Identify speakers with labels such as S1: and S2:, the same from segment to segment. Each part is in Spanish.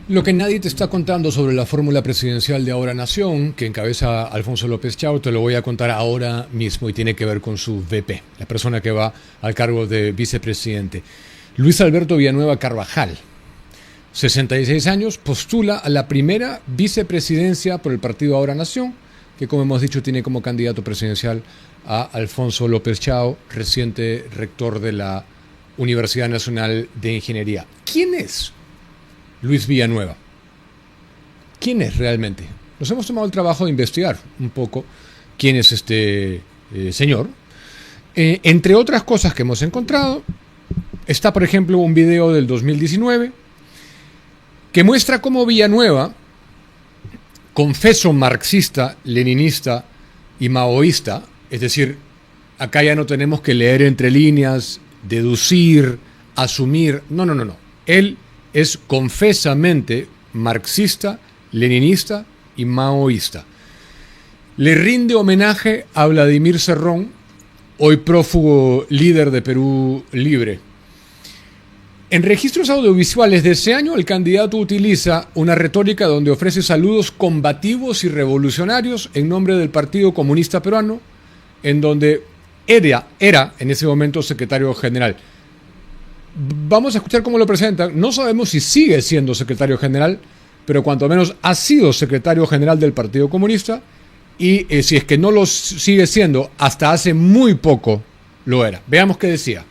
S1: Lo que nadie te está contando sobre la fórmula presidencial de Ahora Nación, que encabeza Alfonso López Chao, te lo voy a contar ahora mismo y tiene que ver con su VP, la persona que va al cargo de vicepresidente. Luis Alberto Villanueva Carvajal, 66 años, postula a la primera vicepresidencia por el partido Ahora Nación, que como hemos dicho tiene como candidato presidencial a Alfonso López Chao, reciente rector de la Universidad Nacional de Ingeniería. ¿Quién es Luis Villanueva? ¿Quién es realmente? Nos hemos tomado el trabajo de investigar un poco quién es este señor. Entre otras cosas que hemos encontrado, está por ejemplo un video del 2019 que muestra cómo Villanueva, confeso marxista, leninista y maoísta, es decir, acá ya no tenemos que leer entre líneas, deducir, asumir, no. Él es confesamente marxista, leninista y maoísta. Le rinde homenaje a Vladimir Cerrón, hoy prófugo líder de Perú Libre. En registros audiovisuales de ese año, el candidato utiliza una retórica donde ofrece saludos combativos y revolucionarios en nombre del Partido Comunista Peruano, en donde era en ese momento secretario general. Vamos a escuchar cómo lo presentan. No sabemos si sigue siendo secretario general, pero cuanto menos ha sido secretario general del Partido Comunista, y si es que no lo sigue siendo, hasta hace muy poco lo era. Veamos qué decía.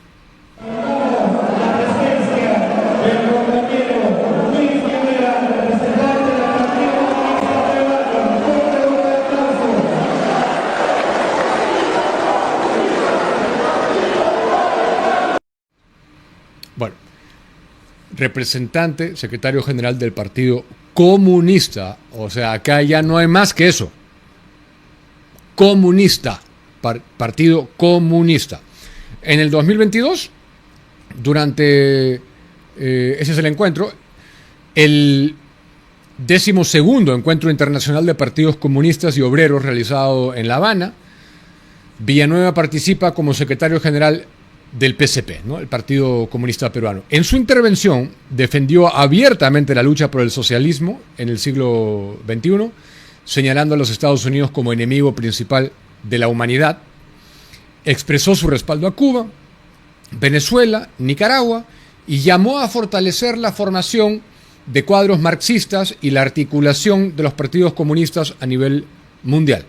S1: Bueno, representante, secretario general del Partido Comunista. O sea, acá ya no hay más que eso. Comunista. Partido Comunista. En el 2022, durante, ese es el encuentro, el 12º Encuentro Internacional de Partidos Comunistas y Obreros realizado en La Habana, Villanueva participa como secretario general del PCP, ¿no? El Partido Comunista Peruano. En su intervención defendió abiertamente la lucha por el socialismo en el siglo XXI, señalando a los Estados Unidos como enemigo principal de la humanidad. Expresó su respaldo a Cuba, Venezuela, Nicaragua y llamó a fortalecer la formación de cuadros marxistas y la articulación de los partidos comunistas a nivel mundial.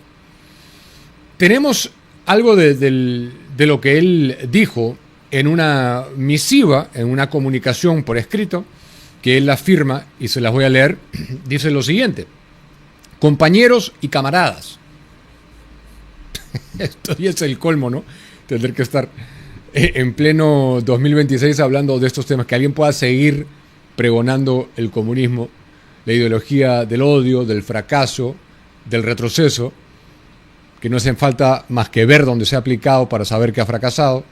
S1: Tenemos algo de lo que él dijo en una misiva, en una comunicación por escrito, que él afirma, y se las voy a leer. Dice lo siguiente: compañeros y camaradas. Esto ya es el colmo, ¿no? Tener que estar en pleno 2026 hablando de estos temas, que alguien pueda seguir pregonando el comunismo, la ideología del odio, del fracaso, del retroceso, que no hacen falta más que ver dónde se ha aplicado para saber que ha fracasado.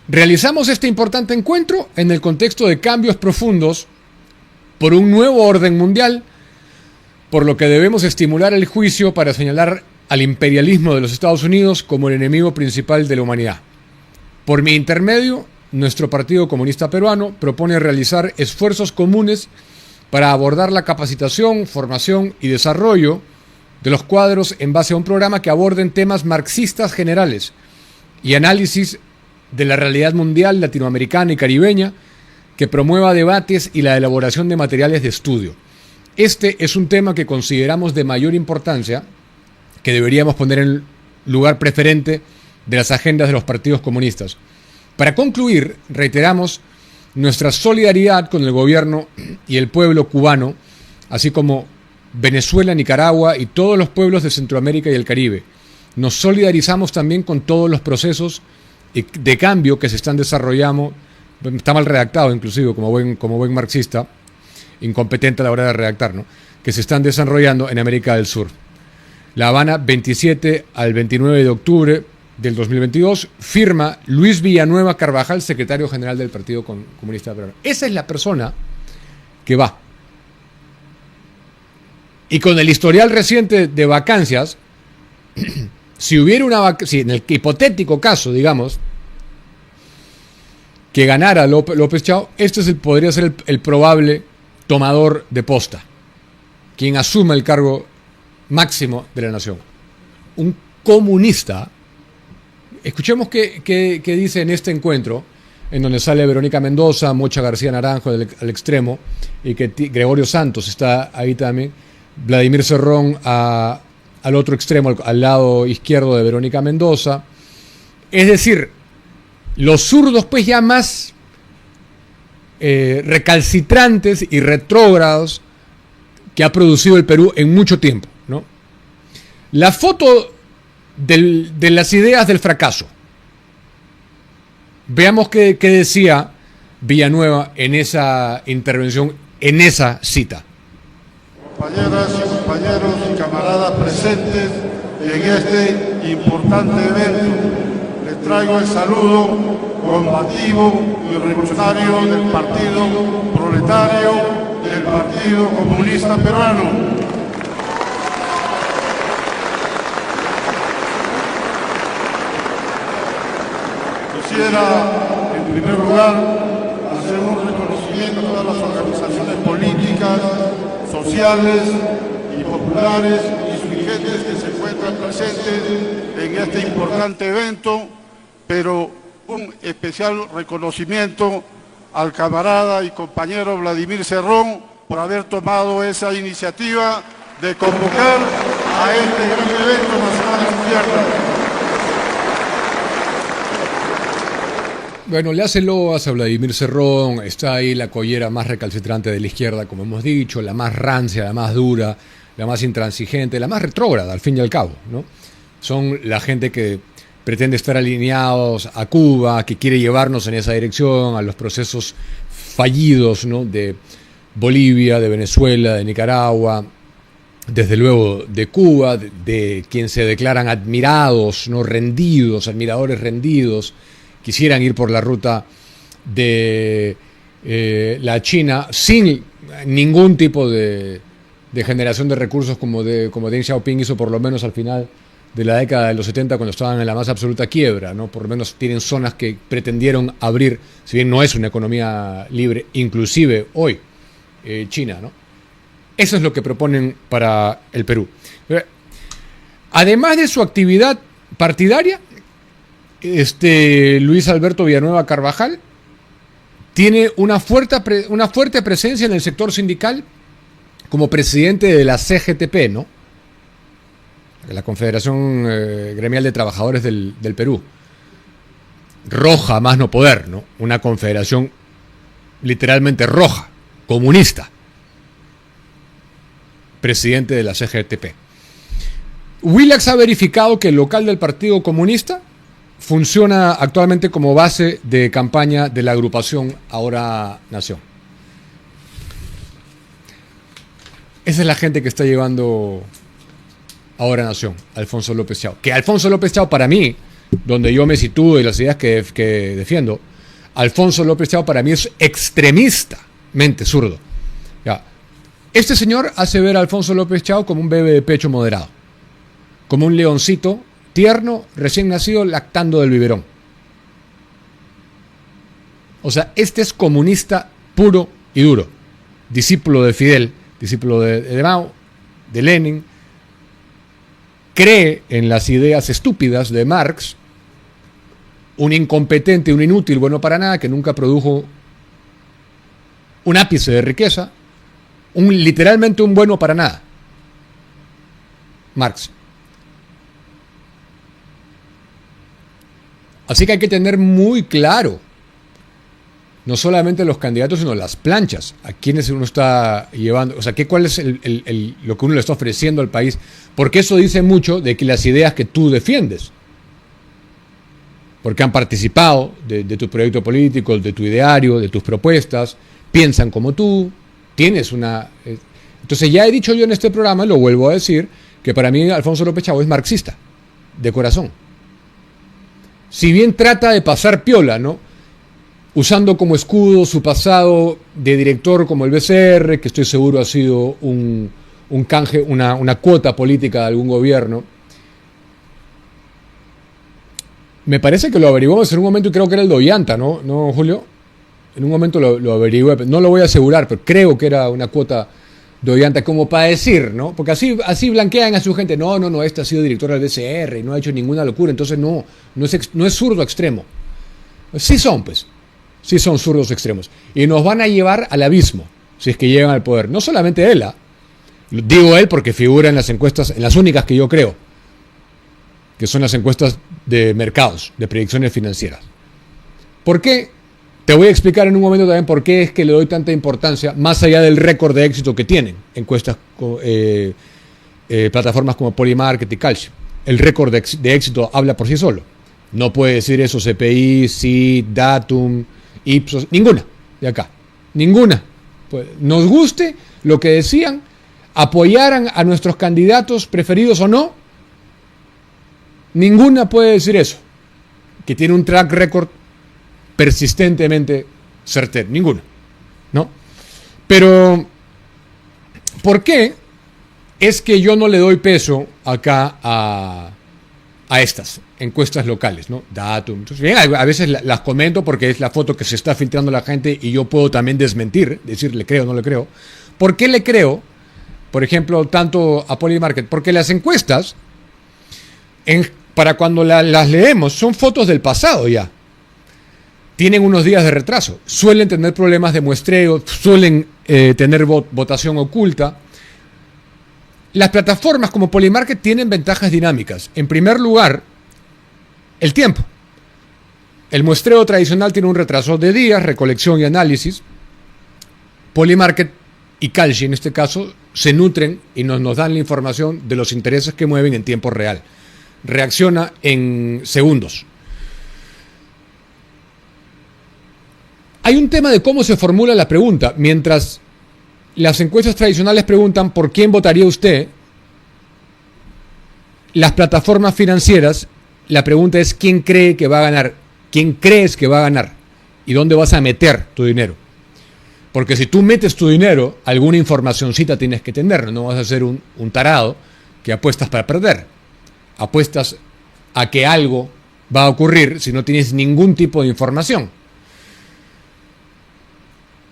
S1: Realizamos este importante encuentro en el contexto de cambios profundos por un nuevo orden mundial, por lo que debemos estimular el juicio para señalar al imperialismo de los Estados Unidos como el enemigo principal de la humanidad. Por mi intermedio, nuestro Partido Comunista Peruano propone realizar esfuerzos comunes para abordar la capacitación, formación y desarrollo de los cuadros en base a un programa que aborden temas marxistas generales y análisis de la realidad mundial, latinoamericana y caribeña, que promueva debates y la elaboración de materiales de estudio. Este es un tema que consideramos de mayor importancia, que deberíamos poner en lugar preferente de las agendas de los partidos comunistas. Para concluir, reiteramos nuestra solidaridad con el gobierno y el pueblo cubano, así como Venezuela, Nicaragua y todos los pueblos de Centroamérica y el Caribe. Nos solidarizamos también con todos los procesos de cambio que se están desarrollando. Está mal redactado inclusive, como buen marxista, incompetente a la hora de redactar, ¿no? Que se están desarrollando en América del Sur. La Habana, 27 al 29 de octubre del 2022, firma Luis Villanueva Carvajal, secretario general del Partido Comunista Peruano. Esa es la persona que va. Y con el historial reciente de vacancias, si hubiera si en el hipotético caso, digamos, que ganara López Chao, este podría ser el probable tomador de posta, quien asume el cargo máximo de la nación. Un comunista. Escuchemos qué dice en este encuentro, en donde sale Verónica Mendoza, Mocha García Naranjo al extremo, y que Gregorio Santos está ahí también, Vladimir Cerrón al otro extremo, al lado izquierdo de Verónica Mendoza. Es decir, los zurdos pues ya más recalcitrantes y retrógrados que ha producido el Perú en mucho tiempo, ¿no? La foto de las ideas del fracaso. Veamos qué decía Villanueva en esa intervención, en esa cita.
S2: Compañeras y compañeros y camaradas presentes en este importante evento, les traigo el saludo combativo y revolucionario del Partido Proletario del Partido Comunista Peruano. Quisiera, en primer lugar, hacer un reconocimiento a todas las organizaciones políticas, sociales y populares y sus dirigentes que se encuentran presentes en este importante evento, pero un especial reconocimiento al camarada y compañero Vladimir Cerrón por haber tomado esa iniciativa de convocar a este gran evento nacional de izquierda.
S1: Bueno, le hace loas a Vladimir Cerrón, está ahí la collera más recalcitrante de la izquierda, como hemos dicho, la más rancia, la más dura, la más intransigente, la más retrógrada, al fin y al cabo, ¿no? Son la gente que pretende estar alineados a Cuba, que quiere llevarnos en esa dirección, a los procesos fallidos, ¿no? De Bolivia, de Venezuela, de Nicaragua, desde luego de Cuba, de quien se declaran admirados, ¿no? Rendidos, admiradores rendidos. Quisieran ir por la ruta de la China sin ningún tipo de generación de recursos como Deng Xiaoping hizo por lo menos al final de la década de los 70 cuando estaban en la más absoluta quiebra, ¿no? Por lo menos tienen zonas que pretendieron abrir, si bien no es una economía libre, inclusive hoy China, ¿no? Eso es lo que proponen para el Perú. Además de su actividad partidaria, Luis Alberto Villanueva Carvajal tiene una fuerte presencia en el sector sindical como presidente de la CGTP, ¿no? La Confederación Gremial de Trabajadores del Perú. Roja más no poder, ¿no? Una confederación literalmente roja, comunista. Presidente de la CGTP. Willax ha verificado que el local del Partido Comunista funciona actualmente como base de campaña de la agrupación Ahora Nación. Esa es la gente que está llevando Ahora Nación, Alfonso López Chao. Que Alfonso López Chao, para mí, donde yo me sitúo y las ideas que defiendo, Alfonso López Chao para mí es extremistamente zurdo. Ya. Este señor hace ver a Alfonso López Chao como un bebé de pecho moderado, como un leoncito tierno, recién nacido, lactando del biberón. O sea, este es comunista puro y duro. Discípulo de Fidel, discípulo de Mao, de Lenin. Cree en las ideas estúpidas de Marx. Un incompetente, un inútil, bueno para nada, que nunca produjo un ápice de riqueza. Literalmente un bueno para nada. Marx. Así que hay que tener muy claro, no solamente los candidatos, sino las planchas, a quienes uno está llevando, o sea, cuál es lo que uno le está ofreciendo al país, porque eso dice mucho de que las ideas que tú defiendes, porque han participado de tu proyecto político, de tu ideario, de tus propuestas, piensan como tú, tienes una... Entonces ya he dicho yo en este programa, lo vuelvo a decir, que para mí Alfonso López Chao es marxista, de corazón. Si bien trata de pasar piola, ¿no? Usando como escudo su pasado de director como el BCR, que estoy seguro ha sido un canje, una cuota política de algún gobierno. Me parece que lo averiguamos en un momento y creo que era el de Ollanta, ¿no, Julio? En un momento lo averigüé, no lo voy a asegurar, pero creo que era una cuota de Ollanta como para decir, ¿no? Porque así blanquean a su gente. No, este ha sido director del BCR y no ha hecho ninguna locura, entonces no es zurdo extremo. Sí son zurdos extremos. Y nos van a llevar al abismo, si es que llegan al poder. No solamente él, digo él porque figura en las encuestas, en las únicas que yo creo, que son las encuestas de mercados, de predicciones financieras. ¿Por qué? Te voy a explicar en un momento también por qué es que le doy tanta importancia, más allá del récord de éxito que tienen encuestas, plataformas como Polymarket y Kalshi. El récord de éxito habla por sí solo. No puede decir eso CPI, CID, Datum, Ipsos, ninguna de acá. Ninguna. Pues, nos guste lo que decían, apoyaran a nuestros candidatos preferidos o no, ninguna puede decir eso. Que tiene un track record persistentemente certero, ninguna, ¿no? Pero, ¿por qué es que yo no le doy peso acá a estas encuestas locales, ¿no? Datum. Entonces, bien, a veces las comento porque es la foto que se está filtrando la gente y yo puedo también desmentir, decir le creo o no le creo. ¿Por qué le creo, por ejemplo, tanto a Polymarket? Porque las encuestas, para cuando las leemos, son fotos del pasado ya. Tienen unos días de retraso, suelen tener problemas de muestreo, suelen tener votación oculta. Las plataformas como Polymarket tienen ventajas dinámicas. En primer lugar, el tiempo. El muestreo tradicional tiene un retraso de días, recolección y análisis. Polymarket y Kalshi, en este caso, se nutren y nos dan la información de los intereses que mueven en tiempo real. Reacciona en segundos. Hay un tema de cómo se formula la pregunta. Mientras las encuestas tradicionales preguntan por quién votaría usted, las plataformas financieras, la pregunta es quién cree que va a ganar, quién crees que va a ganar y dónde vas a meter tu dinero. Porque si tú metes tu dinero, alguna informacioncita tienes que tener, no vas a ser un tarado que apuestas para perder. Apuestas a que algo va a ocurrir si no tienes ningún tipo de información.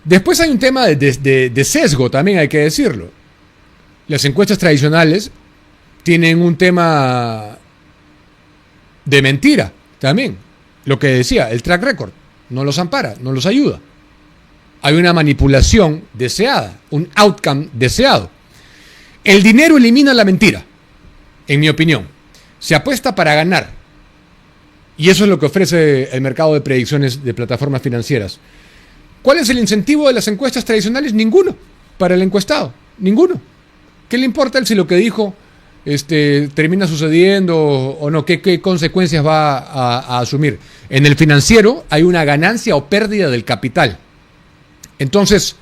S1: Después hay un tema de sesgo, también hay que decirlo. Las encuestas tradicionales tienen un tema de mentira también. Lo que decía, el track record no los ampara, no los ayuda. Hay una manipulación deseada, un outcome deseado. El dinero elimina la mentira, en mi opinión. Se apuesta para ganar. Y eso es lo que ofrece el mercado de predicciones de plataformas financieras. ¿Cuál es el incentivo de las encuestas tradicionales? Ninguno para el encuestado, ninguno. ¿Qué le importa él si lo que dijo termina sucediendo o no? ¿Qué consecuencias va a asumir? En el financiero hay una ganancia o pérdida del capital. Entonces,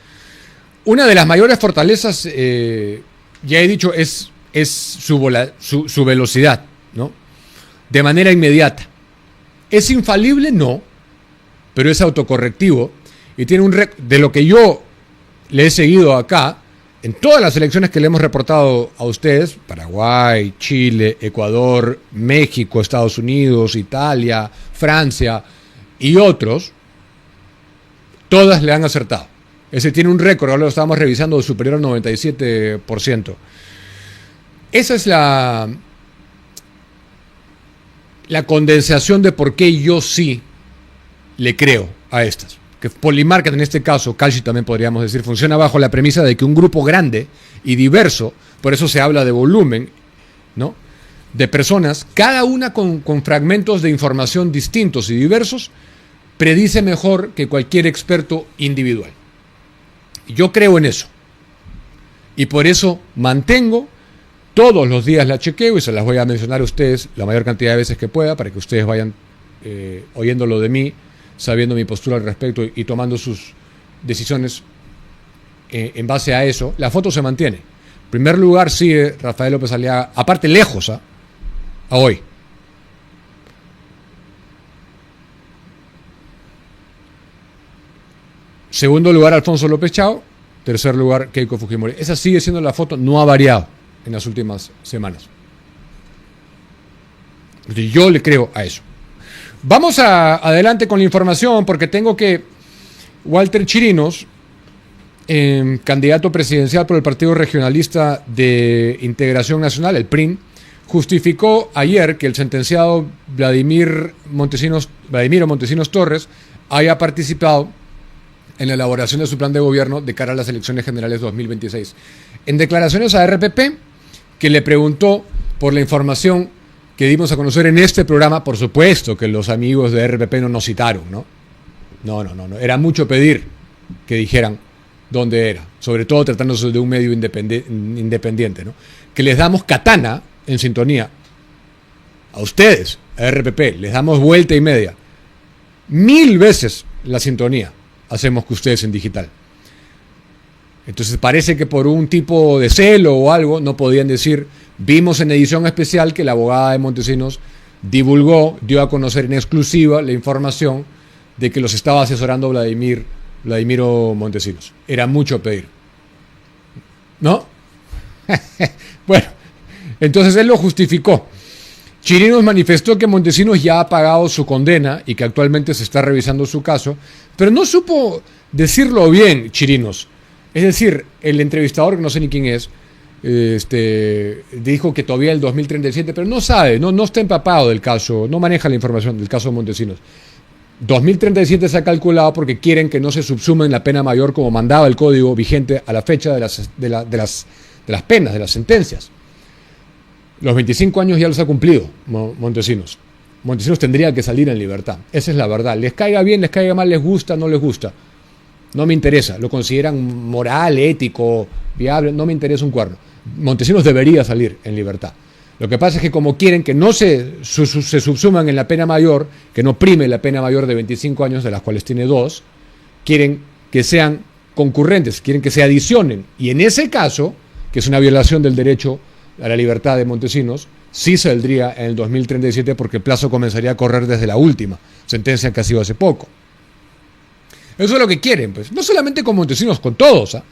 S1: una de las mayores fortalezas, ya he dicho, es su velocidad, ¿no? De manera inmediata. ¿Es infalible? No, pero es autocorrectivo. Y tiene de lo que yo le he seguido acá, en todas las elecciones que le hemos reportado a ustedes, Paraguay, Chile, Ecuador, México, Estados Unidos, Italia, Francia y otros, todas le han acertado. Ese tiene un récord, ahora lo estábamos revisando, superior al 97%. Esa es la condensación de por qué yo sí le creo a estas. Que Polymarket en este caso, Kalshi también podríamos decir, funciona bajo la premisa de que un grupo grande y diverso, por eso se habla de volumen, ¿no? De personas, cada una con fragmentos de información distintos y diversos, predice mejor que cualquier experto individual. Yo creo en eso. Y por eso mantengo, todos los días la chequeo y se las voy a mencionar a ustedes la mayor cantidad de veces que pueda para que ustedes vayan oyéndolo de mí, sabiendo mi postura al respecto y tomando sus decisiones en base a eso. La foto se mantiene. En primer lugar sigue Rafael López Aliaga, aparte lejos a hoy. Segundo lugar Alfonso López Chao. Tercer lugar Keiko Fujimori. Esa sigue siendo la foto, no ha variado en las últimas semanas. Yo le creo a eso. Vamos adelante con la información porque tengo que Walter Chirinos, candidato presidencial por el Partido Regionalista de Integración Nacional, el PRIN, justificó ayer que el sentenciado Vladimiro Montesinos Torres haya participado en la elaboración de su plan de gobierno de cara a las elecciones generales 2026. En declaraciones a RPP, que le preguntó por la información que dimos a conocer en este programa, por supuesto que los amigos de RPP no nos citaron, ¿no? No. Era mucho pedir que dijeran dónde era, sobre todo tratándose de un medio independiente, ¿no? Que les damos katana en sintonía a ustedes, a RPP, les damos vuelta y media. 1000 veces la sintonía hacemos que ustedes en digital. Entonces parece que por un tipo de celo o algo no podían decir, vimos en edición especial que la abogada de Montesinos dio a conocer en exclusiva la información de que los estaba asesorando Vladimiro Montesinos. Era mucho pedir, ¿no? Bueno, entonces él lo justificó. Chirinos manifestó que Montesinos ya ha pagado su condena y que actualmente se está revisando su caso, pero no supo decirlo bien, Chirinos. Es decir, el entrevistador, que no sé ni quién es, dijo que todavía el 2037, pero no sabe, no está empapado del caso, no maneja la información del caso de Montesinos. 2037 se ha calculado porque quieren que no se subsumen la pena mayor como mandaba el código vigente a la fecha de las penas, de las sentencias. Los 25 años ya los ha cumplido Montesinos. Montesinos tendría que salir en libertad. Esa es la verdad. Les caiga bien, les caiga mal, les gusta, no les gusta. No me interesa. Lo consideran moral, ético, viable. No me interesa un cuerno. Montesinos debería salir en libertad. Lo que pasa es que como quieren que no se subsuman en la pena mayor, que no prime la pena mayor de 25 años, de las cuales tiene 2, quieren que sean concurrentes, quieren que se adicionen. Y en ese caso, que es una violación del derecho a la libertad de Montesinos, sí saldría en el 2037 porque el plazo comenzaría a correr desde la última sentencia que ha sido hace poco. Eso es lo que quieren, pues. No solamente con Montesinos, con todos, ¿eh?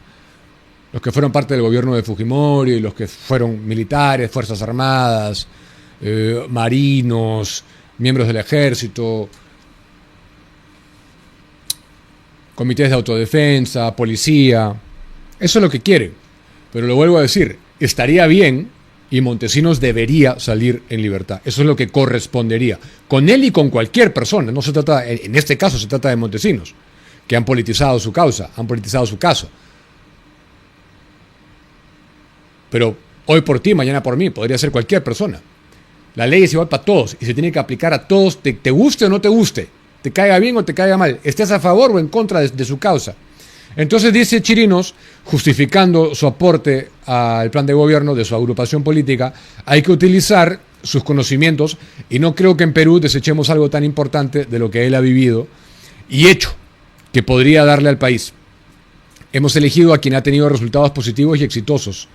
S1: Los que fueron parte del gobierno de Fujimori, los que fueron militares, fuerzas armadas, marinos, miembros del ejército, comités de autodefensa, policía. Eso es lo que quieren. Pero lo vuelvo a decir, estaría bien y Montesinos debería salir en libertad. Eso es lo que correspondería. Con él y con cualquier persona. No se trata, en este caso se trata de Montesinos, que han politizado su causa, han politizado su caso. Pero hoy por ti, mañana por mí, podría ser cualquier persona. La ley es igual para todos y se tiene que aplicar a todos, te guste o no te guste, te caiga bien o te caiga mal, estés a favor o en contra de su causa. Entonces dice Chirinos, justificando su aporte al plan de gobierno de su agrupación política, hay que utilizar sus conocimientos y no creo que en Perú desechemos algo tan importante de lo que él ha vivido y hecho, que podría darle al país. Hemos elegido a quien ha tenido resultados positivos y exitosos.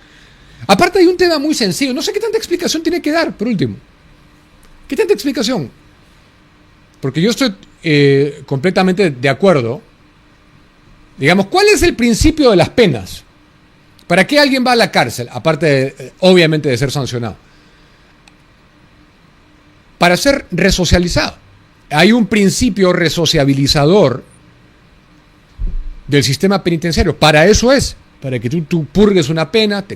S1: Aparte hay un tema muy sencillo, no sé qué tanta explicación tiene que dar, por último. ¿Qué tanta explicación? Porque yo estoy completamente de acuerdo. Digamos, ¿cuál es el principio de las penas? ¿Para qué alguien va a la cárcel? Aparte, obviamente, de ser sancionado. Para ser resocializado. Hay un principio resociabilizador del sistema penitenciario. Para eso es. Para que tú purgues una pena, te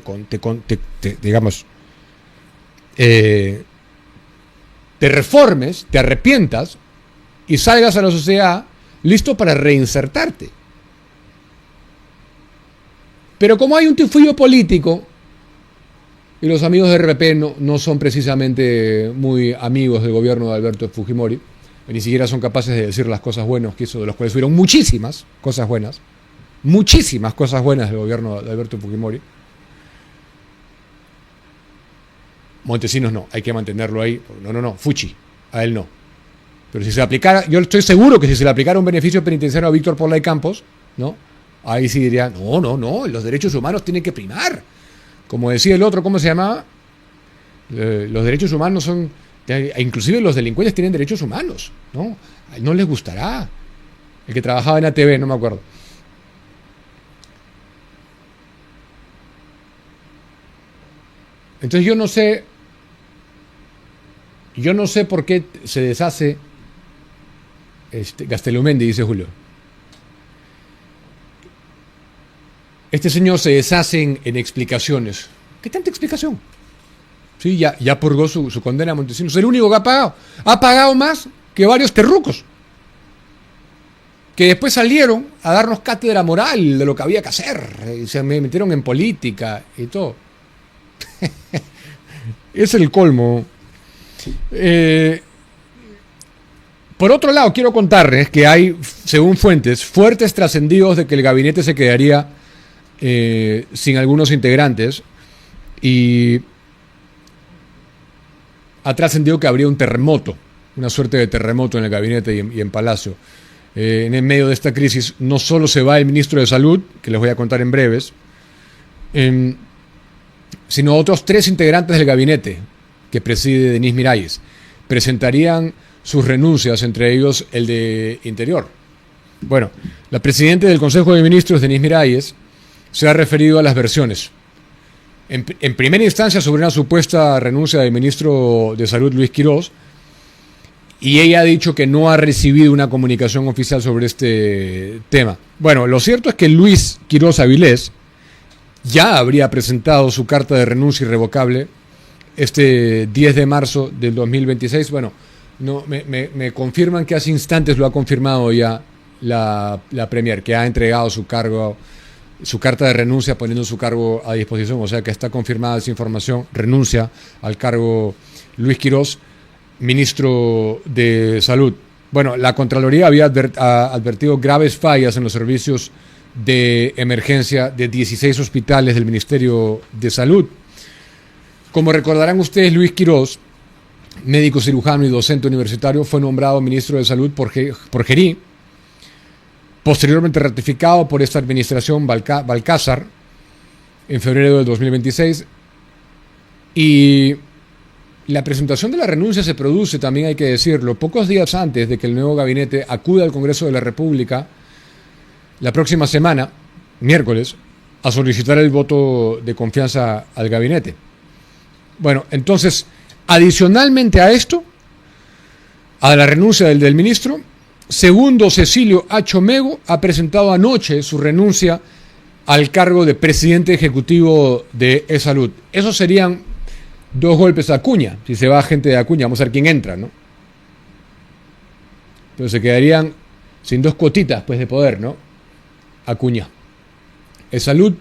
S1: reformes, te arrepientas y salgas a la sociedad listo para reinsertarte. Pero como hay un tifullo político y los amigos de RPP no son precisamente muy amigos del gobierno de Alberto Fujimori, ni siquiera son capaces de decir las cosas buenas que hizo, de los cuales hubieron muchísimas cosas buenas del gobierno de Alberto Fujimori. Montesinos no, hay que mantenerlo ahí. No, Fuchi, a él no. Pero si se aplicara, yo estoy seguro que si se le aplicara un beneficio penitenciario a Víctor Porlay Campos, ¿no? Ahí sí diría, no, los derechos humanos tienen que primar. Como decía el otro, ¿cómo se llamaba? Los derechos humanos son, inclusive los delincuentes tienen derechos humanos, ¿no? A él no les gustará. El que trabajaba en ATV, no me acuerdo. Entonces yo no sé por qué se deshace Gastelumendi, dice Julio. este señor se deshace en explicaciones. ¿Qué tanta explicación? Sí, ya purgó su condena a Montesinos. Es el único que ha pagado. Ha pagado más que varios terrucos que después salieron a darnos cátedra moral de lo que había que hacer. Y se metieron en política y todo. Es el colmo. Por otro lado, quiero contarles que hay, según fuentes, fuertes trascendidos de que el gabinete se quedaría sin algunos integrantes, y ha trascendido que habría un terremoto, una suerte de terremoto en el gabinete y en Palacio. En el medio de esta crisis no solo se va el ministro de Salud, que les voy a contar en breves, sino otros 3 integrantes del gabinete que preside Denise Miralles presentarían sus renuncias, entre ellos el de Interior. Bueno, la presidenta del Consejo de Ministros, Denise Miralles, se ha referido a las versiones. En primera instancia sobre una supuesta renuncia del ministro de Salud, Luis Quirós, y ella ha dicho que no ha recibido una comunicación oficial sobre este tema. Bueno, lo cierto es que Luis Quirós Avilés ya habría presentado su carta de renuncia irrevocable este 10 de marzo del 2026. Bueno, no, me confirman que hace instantes lo ha confirmado ya la Premier, que ha entregado su carta de renuncia poniendo su cargo a disposición, o sea que está confirmada esa información. Renuncia al cargo Luis Quirós, ministro de Salud. Bueno, la Contraloría había advertido graves fallas en los servicios de emergencia de 16 hospitales del Ministerio de Salud. Como recordarán ustedes, Luis Quirós, médico cirujano y docente universitario, fue nombrado ministro de Salud por Gerí, posteriormente ratificado por esta administración Balcázar en febrero del 2026, y la presentación de la renuncia se produce, también hay que decirlo, pocos días antes de que el nuevo gabinete acuda al Congreso de la República la próxima semana, miércoles, a solicitar el voto de confianza al gabinete. Bueno, entonces, adicionalmente a esto, a la renuncia del ministro, segundo Cecilio H. Mego ha presentado anoche su renuncia al cargo de presidente ejecutivo de E-Salud. Esos serían 2 golpes a Acuña. Si se va gente de Acuña, vamos a ver quién entra, ¿no? Pero se quedarían sin 2 cuotitas, pues, de poder, ¿no? Acuña, E-Salud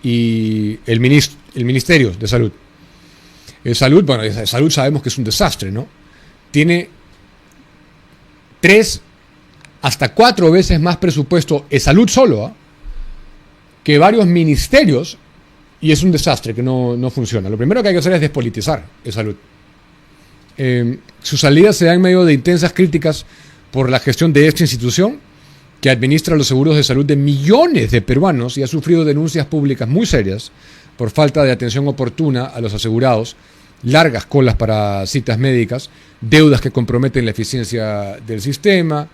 S1: y el Ministerio de Salud. E-Salud, bueno, E-Salud sabemos que es un desastre, ¿no? Tiene 3 hasta 4 veces más presupuesto E-Salud solo, que varios ministerios, y es un desastre que no funciona. Lo primero que hay que hacer es despolitizar E-Salud. Su salida se da en medio de intensas críticas por la gestión de esta institución, que administra los seguros de salud de millones de peruanos y ha sufrido denuncias públicas muy serias por falta de atención oportuna a los asegurados, largas colas para citas médicas, deudas que comprometen la eficiencia del sistema,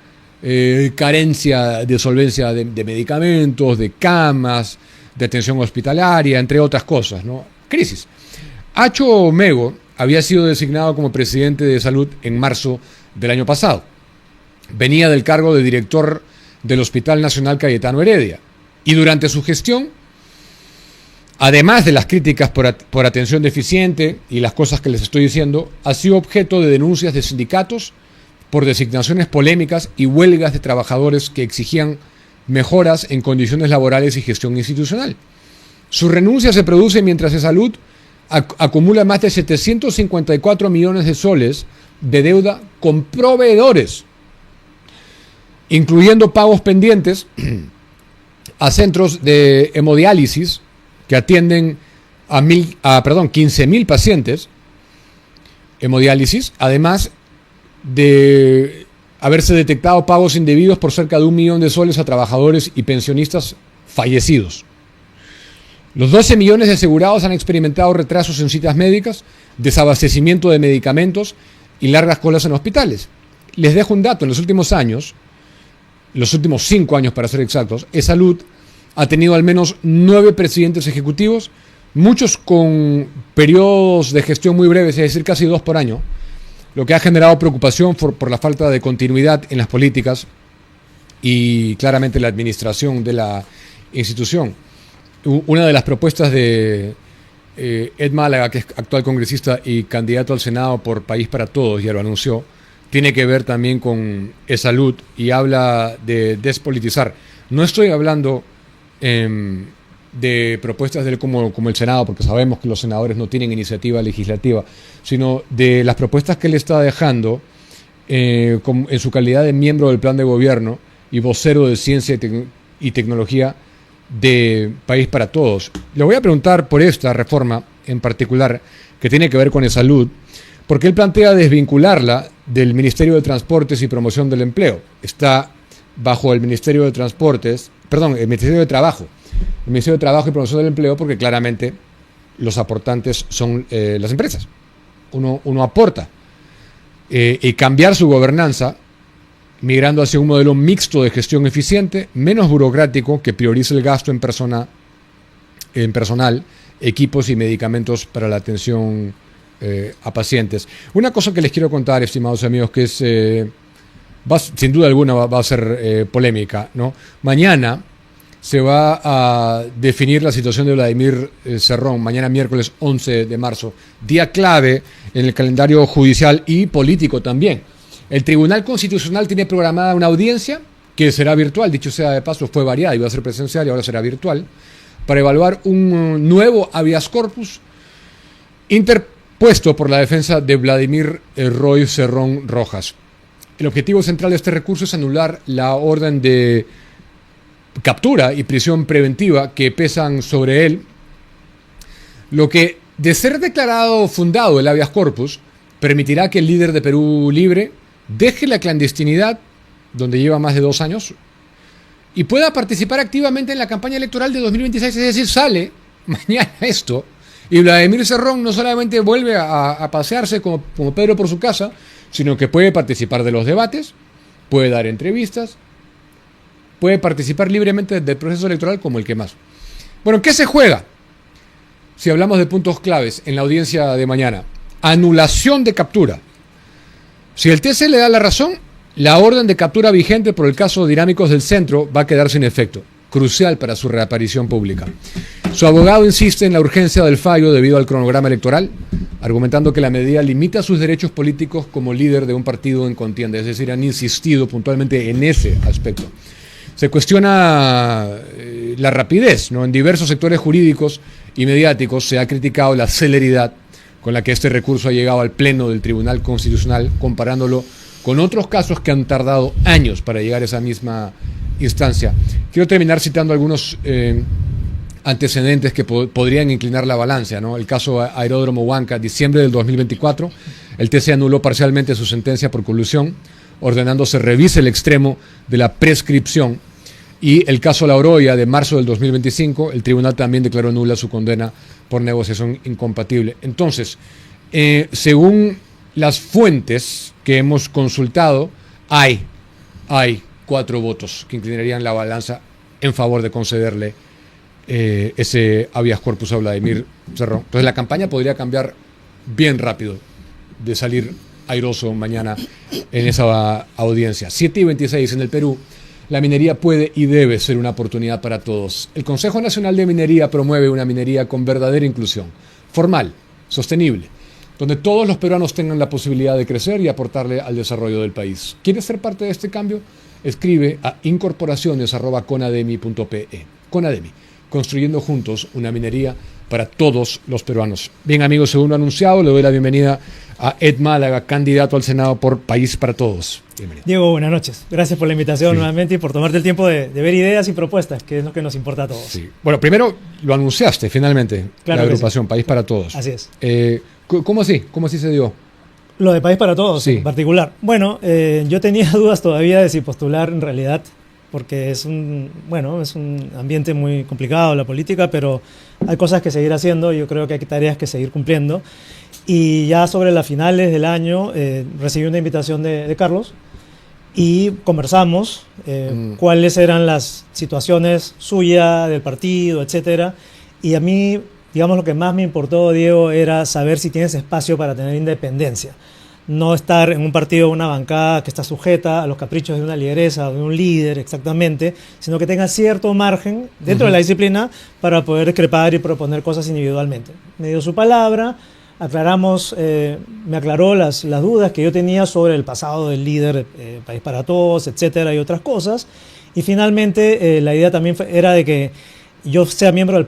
S1: carencia de solvencia de medicamentos, de camas, de atención hospitalaria, entre otras cosas, ¿no? Crisis. Acho Mego había sido designado como presidente de Salud en marzo del año pasado. Venía del cargo de director del Hospital Nacional Cayetano Heredia. Y durante su gestión, además de las críticas por atención deficiente y las cosas que les estoy diciendo, ha sido objeto de denuncias de sindicatos por designaciones polémicas y huelgas de trabajadores que exigían mejoras en condiciones laborales y gestión institucional. Su renuncia se produce mientras E-Salud acumula más de 754 millones de soles de deuda con proveedores, incluyendo pagos pendientes a centros de hemodiálisis que atienden a 15.000 pacientes hemodiálisis, además de haberse detectado pagos indebidos por cerca de 1 millón de soles a trabajadores y pensionistas fallecidos. Los 12 millones de asegurados han experimentado retrasos en citas médicas, desabastecimiento de medicamentos y largas colas en hospitales. Les dejo un dato: en los últimos años, los últimos 5 años para ser exactos, E-Salud ha tenido al menos 9 presidentes ejecutivos, muchos con periodos de gestión muy breves, es decir, casi 2 por año, lo que ha generado preocupación por la falta de continuidad en las políticas y claramente la administración de la institución. una de las propuestas de Ed Málaga, que es actual congresista y candidato al Senado por País para Todos, ya lo anunció, tiene que ver también con salud y habla de despolitizar. No estoy hablando de propuestas de él como el Senado, porque sabemos que los senadores no tienen iniciativa legislativa, sino de las propuestas que él está dejando en su calidad de miembro del plan de gobierno y vocero de ciencia y tecnología de País para Todos. Le voy a preguntar por esta reforma en particular, que tiene que ver con salud, porque él plantea desvincularla del Ministerio de Transportes y Promoción del Empleo. Está bajo el Ministerio de Transportes, perdón, el Ministerio de Trabajo. El Ministerio de Trabajo y Promoción del Empleo, porque claramente los aportantes son las empresas. Uno aporta. Y cambiar su gobernanza, migrando hacia un modelo mixto de gestión eficiente, menos burocrático, que priorice el gasto en personal, equipos y medicamentos para la atención a pacientes. Una cosa que les quiero contar, estimados amigos, que es sin duda alguna va a ser polémica, ¿no? Mañana se va a definir la situación de Vladimir Cerrón, mañana miércoles 11 de marzo, día clave en el calendario judicial y político también. El Tribunal Constitucional tiene programada una audiencia que será virtual, dicho sea de paso, fue variada, iba a ser presencial y ahora será virtual, para evaluar un nuevo habeas corpus interpuesto por la defensa de Vladimir Roy Cerrón Rojas. El objetivo central de este recurso es anular la orden de captura y prisión preventiva que pesan sobre él, lo que, de ser declarado fundado el habeas corpus, permitirá que el líder de Perú Libre deje la clandestinidad, donde lleva más de 2 años, y pueda participar activamente en la campaña electoral de 2026, es decir, sale mañana esto, y Vladimir Cerrón no solamente vuelve a pasearse como Pedro por su casa, sino que puede participar de los debates, puede dar entrevistas, puede participar libremente del proceso electoral como el que más. Bueno, ¿qué se juega? Si hablamos de puntos claves en la audiencia de mañana, anulación de captura. Si el TC le da la razón, la orden de captura vigente por el caso Dinámicos del Centro va a quedar sin efecto, crucial para su reaparición pública. Su abogado insiste en la urgencia del fallo debido al cronograma electoral, argumentando que la medida limita sus derechos políticos como líder de un partido en contienda, es decir, han insistido puntualmente en ese aspecto. Se cuestiona la rapidez, ¿no? En diversos sectores jurídicos y mediáticos se ha criticado la celeridad con la que este recurso ha llegado al Pleno del Tribunal Constitucional, comparándolo con otros casos que han tardado años para llegar a esa misma instancia. Quiero terminar citando algunos antecedentes que podrían inclinar la balanza, ¿no? El caso Aeródromo Huanca, diciembre del 2024, el TC anuló parcialmente su sentencia por colusión, ordenando se revise el extremo de la prescripción, y el caso La Oroya de marzo del 2025, el tribunal también declaró nula su condena por negociación incompatible. Entonces, según las fuentes que hemos consultado, hay 4 votos que inclinarían la balanza en favor de concederle ese habeas corpus a Vladimir Cerrón. Entonces la campaña podría cambiar bien rápido, de salir airoso mañana en esa audiencia. 7:26 en el Perú. La minería puede y debe ser una oportunidad para todos. El Consejo Nacional de Minería promueve una minería con verdadera inclusión, formal, sostenible, donde todos los peruanos tengan la posibilidad de crecer y aportarle al desarrollo del país. ¿Quieres ser parte de este cambio? Escribe a incorporaciones@conademi.pe. Conademi, construyendo juntos una minería para todos los peruanos. Bien, amigos, según lo anunciado, le doy la bienvenida a Ed Málaga, candidato al Senado por País para Todos. Bienvenido.
S3: Diego, buenas noches. Gracias por la invitación nuevamente y por tomarte el tiempo de ver ideas y propuestas, que es lo que nos importa a todos.
S1: Sí. Bueno, primero lo anunciaste finalmente, claro, la agrupación País para Todos.
S3: Así es.
S1: ¿Cómo así? ¿Cómo así se dio?
S3: Lo de País para Todos, en particular. Bueno, yo tenía dudas todavía de si postular en realidad, porque es un ambiente muy complicado la política, pero hay cosas que seguir haciendo, yo creo que hay tareas que seguir cumpliendo. Y ya sobre las finales del año recibí una invitación de Carlos y conversamos cuáles eran las situaciones suyas, del partido, etcétera. Y a mí, digamos, lo que más me importó, Diego, era saber si tienes espacio para tener independencia. no estar en un partido o una bancada que está sujeta a los caprichos de una lideresa o de un líder exactamente, sino que tenga cierto margen dentro de la disciplina para poder discrepar y proponer cosas individualmente. Me dio su palabra, aclaramos, me aclaró las dudas que yo tenía sobre el pasado del líder, País para Todos, etcétera, y otras cosas, y finalmente la idea también era de que yo sea miembro del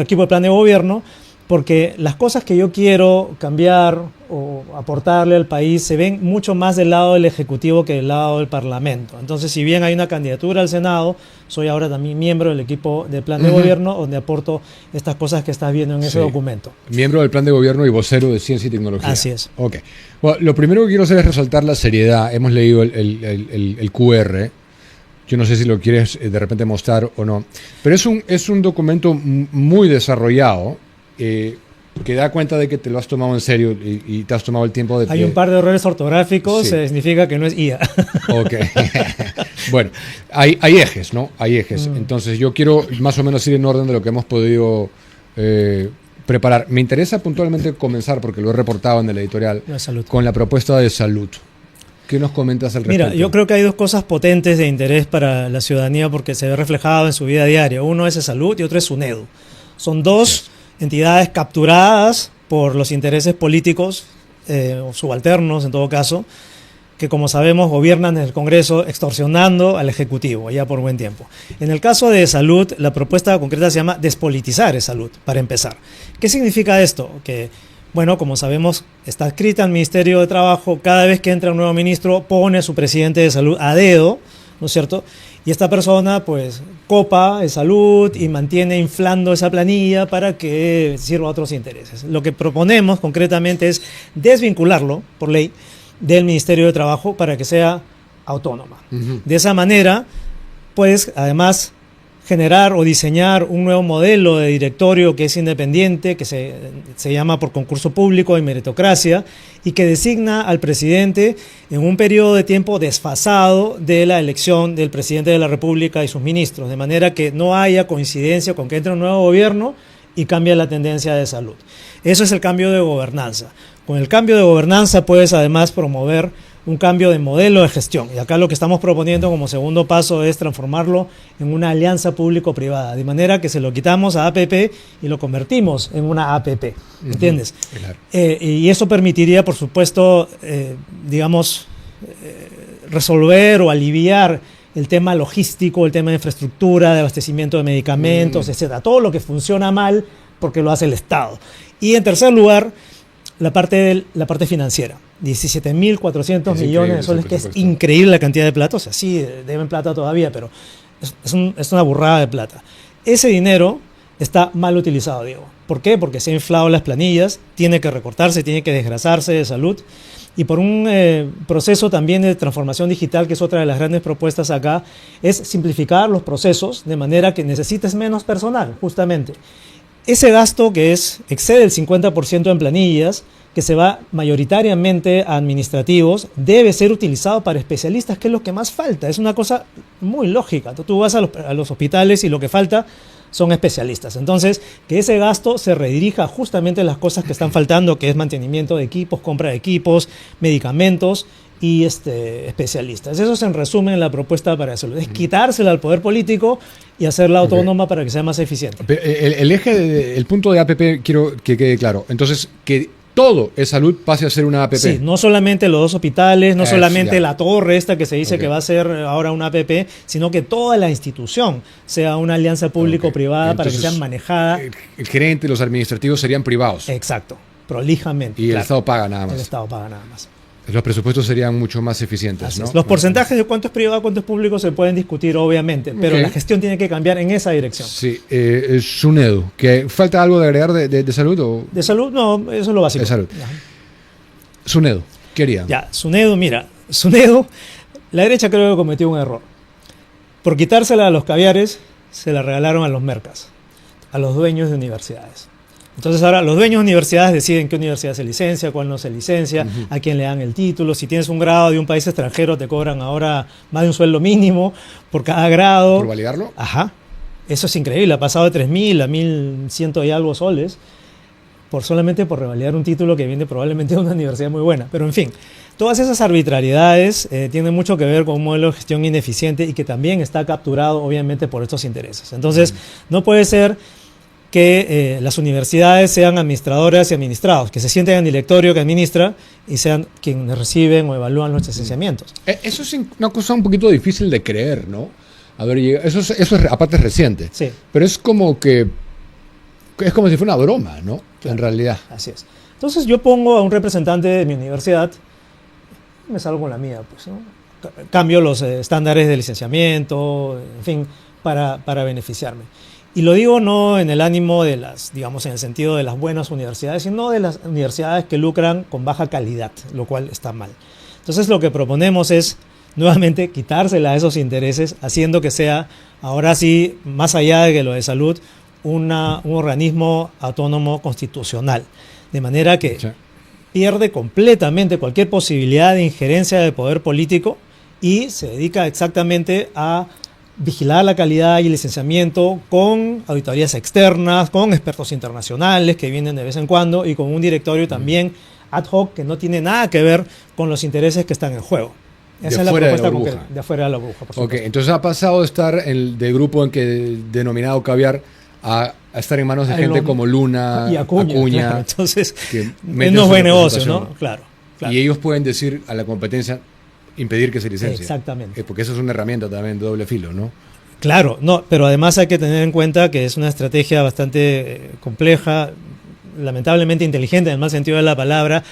S3: equipo de plan de gobierno, porque las cosas que yo quiero cambiar o aportarle al país se ven mucho más del lado del Ejecutivo que del lado del Parlamento. Entonces, si bien hay una candidatura al Senado, soy ahora también miembro del equipo del plan de gobierno, donde aporto estas cosas que estás viendo en ese documento.
S1: Miembro del plan de gobierno y vocero de ciencia y tecnología.
S3: Así es.
S1: Ok. Bueno, lo primero que quiero hacer es resaltar la seriedad. Hemos leído el QR. Yo no sé si lo quieres de repente mostrar o no. Pero es un documento muy desarrollado, que da cuenta de que te lo has tomado en serio y te has tomado el tiempo de...
S3: Hay un par de errores ortográficos, significa que no es IA.
S1: Ok. Bueno, hay ejes, ¿no? Hay ejes. Entonces yo quiero más o menos ir en orden de lo que hemos podido preparar. Me interesa puntualmente comenzar, porque lo he reportado en el editorial, con la propuesta de salud. ¿Qué nos comentas al respecto?
S3: Mira, yo creo que hay dos cosas potentes de interés para la ciudadanía porque se ve reflejado en su vida diaria. Uno es salud y otro es SUNEDU. Son dos entidades capturadas por los intereses políticos, o subalternos en todo caso, que como sabemos gobiernan en el Congreso extorsionando al Ejecutivo ya por buen tiempo. En el caso de salud, la propuesta concreta se llama despolitizar salud, para empezar. ¿Qué significa esto? Que, bueno, como sabemos, está escrita en el Ministerio de Trabajo, cada vez que entra un nuevo ministro pone a su presidente de salud a dedo, ¿no es cierto? Y esta persona pues copa de salud y mantiene inflando esa planilla para que sirva a otros intereses. Lo que proponemos concretamente es desvincularlo, por ley, del Ministerio de Trabajo para que sea autónoma. De esa manera, pues además generar o diseñar un nuevo modelo de directorio que es independiente, que se llama por concurso público y meritocracia, y que designa al presidente en un periodo de tiempo desfasado de la elección del presidente de la República y sus ministros, de manera que no haya coincidencia con que entre un nuevo gobierno y cambie la tendencia de salud. Eso es el cambio de gobernanza. Con el cambio de gobernanza puedes además promover un cambio de modelo de gestión. Y acá lo que estamos proponiendo como segundo paso es transformarlo en una alianza público-privada, de manera que se lo quitamos a APP y lo convertimos en una APP, ¿entiendes? Claro. Y eso permitiría, por supuesto, resolver o aliviar el tema logístico, el tema de infraestructura, de abastecimiento de medicamentos, etcétera. Todo lo que funciona mal porque lo hace el Estado. Y en tercer lugar, la parte financiera. 17.400 millones de soles, que es increíble la cantidad de plata. O sea, sí, deben plata todavía, pero es una burrada de plata. Ese dinero está mal utilizado, Diego. ¿Por qué? Porque se han inflado las planillas, tiene que recortarse, tiene que desgrasarse de salud. Y por un proceso también de transformación digital, que es otra de las grandes propuestas acá, es simplificar los procesos de manera que necesites menos personal, justamente. Ese gasto que excede el 50% en planillas, que se va mayoritariamente a administrativos, debe ser utilizado para especialistas, que es lo que más falta. Es una cosa muy lógica. Tú vas a los hospitales y lo que falta son especialistas. Entonces, que ese gasto se redirija justamente a las cosas que están faltando, que es mantenimiento de equipos, compra de equipos, medicamentos y especialistas. Eso es en resumen la propuesta para salud. Es quitársela al poder político y hacerla autónoma para que sea más eficiente.
S1: Pero el punto de APP quiero que quede claro. Entonces, que todo es salud pase a ser una APP.
S3: Sí, no solamente los dos hospitales, no solamente la torre esta que se dice que va a ser ahora una APP, sino que toda la institución sea una alianza público-privada para que sea manejada.
S1: El gerente, los administrativos serían privados.
S3: Exacto, prolijamente.
S1: Y el Estado paga nada más.
S3: El Estado paga nada más.
S1: Los presupuestos serían mucho más eficientes, ¿no?
S3: Los porcentajes de cuánto es privado, cuánto es público se pueden discutir, obviamente, pero la gestión tiene que cambiar en esa dirección.
S1: Sí, SUNEDU, ¿que falta algo de agregar de salud? ¿O?
S3: De salud, no, eso es lo básico.
S1: De salud. SUNEDU, ¿qué haría?
S3: Ya, SUNEDU, la derecha creo que cometió un error. Por quitársela a los caviares, se la regalaron a los mercas, a los dueños de universidades. Entonces ahora los dueños de universidades deciden qué universidad se licencia, cuál no se licencia, a quién le dan el título. Si tienes un grado de un país extranjero te cobran ahora más de un sueldo mínimo por cada grado.
S1: ¿Por validarlo?
S3: Ajá. Eso es increíble, ha pasado de 3.000 a 1.100 y algo soles. solamente por revalidar un título que viene probablemente de una universidad muy buena. Pero en fin, todas esas arbitrariedades tienen mucho que ver con un modelo de gestión ineficiente y que también está capturado obviamente por estos intereses. Entonces, no puede ser que las universidades sean administradoras y administrados, que se sienten en el directorio que administra y sean quienes reciben o evalúan los licenciamientos.
S1: Eso es una cosa un poquito difícil de creer, ¿no? A ver, eso es aparte es reciente.
S3: Sí.
S1: Pero es como que es como si fuera una broma, ¿no?
S3: Claro,
S1: en realidad.
S3: Así es. Entonces yo pongo a un representante de mi universidad, me salgo con la mía, pues, ¿no? Cambio los estándares de licenciamiento, en fin, para beneficiarme. Y lo digo no en el ánimo de digamos, en el sentido de las buenas universidades, sino de las universidades que lucran con baja calidad, lo cual está mal. Entonces lo que proponemos es nuevamente quitársela a esos intereses, haciendo que sea, ahora sí, más allá de que lo de salud, un organismo autónomo constitucional. De manera que pierde completamente cualquier posibilidad de injerencia del poder político y se dedica exactamente a vigilar la calidad y el licenciamiento con auditorías externas, con expertos internacionales que vienen de vez en cuando y con un directorio también ad hoc que no tiene nada que ver con los intereses que están en juego. Esa es la propuesta de afuera de la burbuja. Por supuesto.
S1: Entonces ha pasado de estar del grupo denominado Caviar a estar en manos de gente como Luna
S3: y Acuña. Claro. Entonces,
S1: no
S3: es buen negocio, ¿no? Claro.
S1: Y ellos pueden decir a la competencia impedir que se licencie.
S3: Exactamente.
S1: Porque eso es una herramienta también de doble filo, ¿no?
S3: Claro, no, pero además hay que tener en cuenta que es una estrategia bastante compleja, lamentablemente inteligente en el mal sentido de la palabra.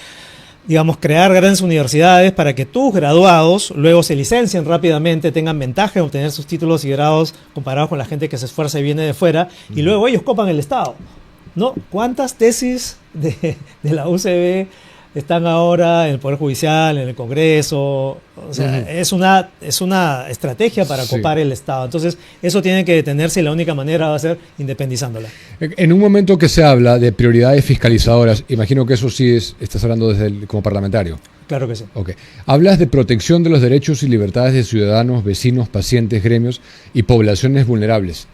S3: Digamos, crear grandes universidades para que tus graduados luego se licencien rápidamente, tengan ventaja en obtener sus títulos y grados comparados con la gente que se esfuerza y viene de fuera, y luego ellos copan el Estado, ¿no? ¿Cuántas tesis de la UCB están ahora en el Poder Judicial, en el Congreso? O sea, es una estrategia para copar el Estado. Entonces, eso tiene que detenerse y la única manera va a ser independizándola.
S1: En un momento que se habla de prioridades fiscalizadoras, imagino que eso sí estás hablando como parlamentario.
S3: Claro que sí.
S1: Okay. Hablas de protección de los derechos y libertades de ciudadanos, vecinos, pacientes, gremios y poblaciones vulnerables.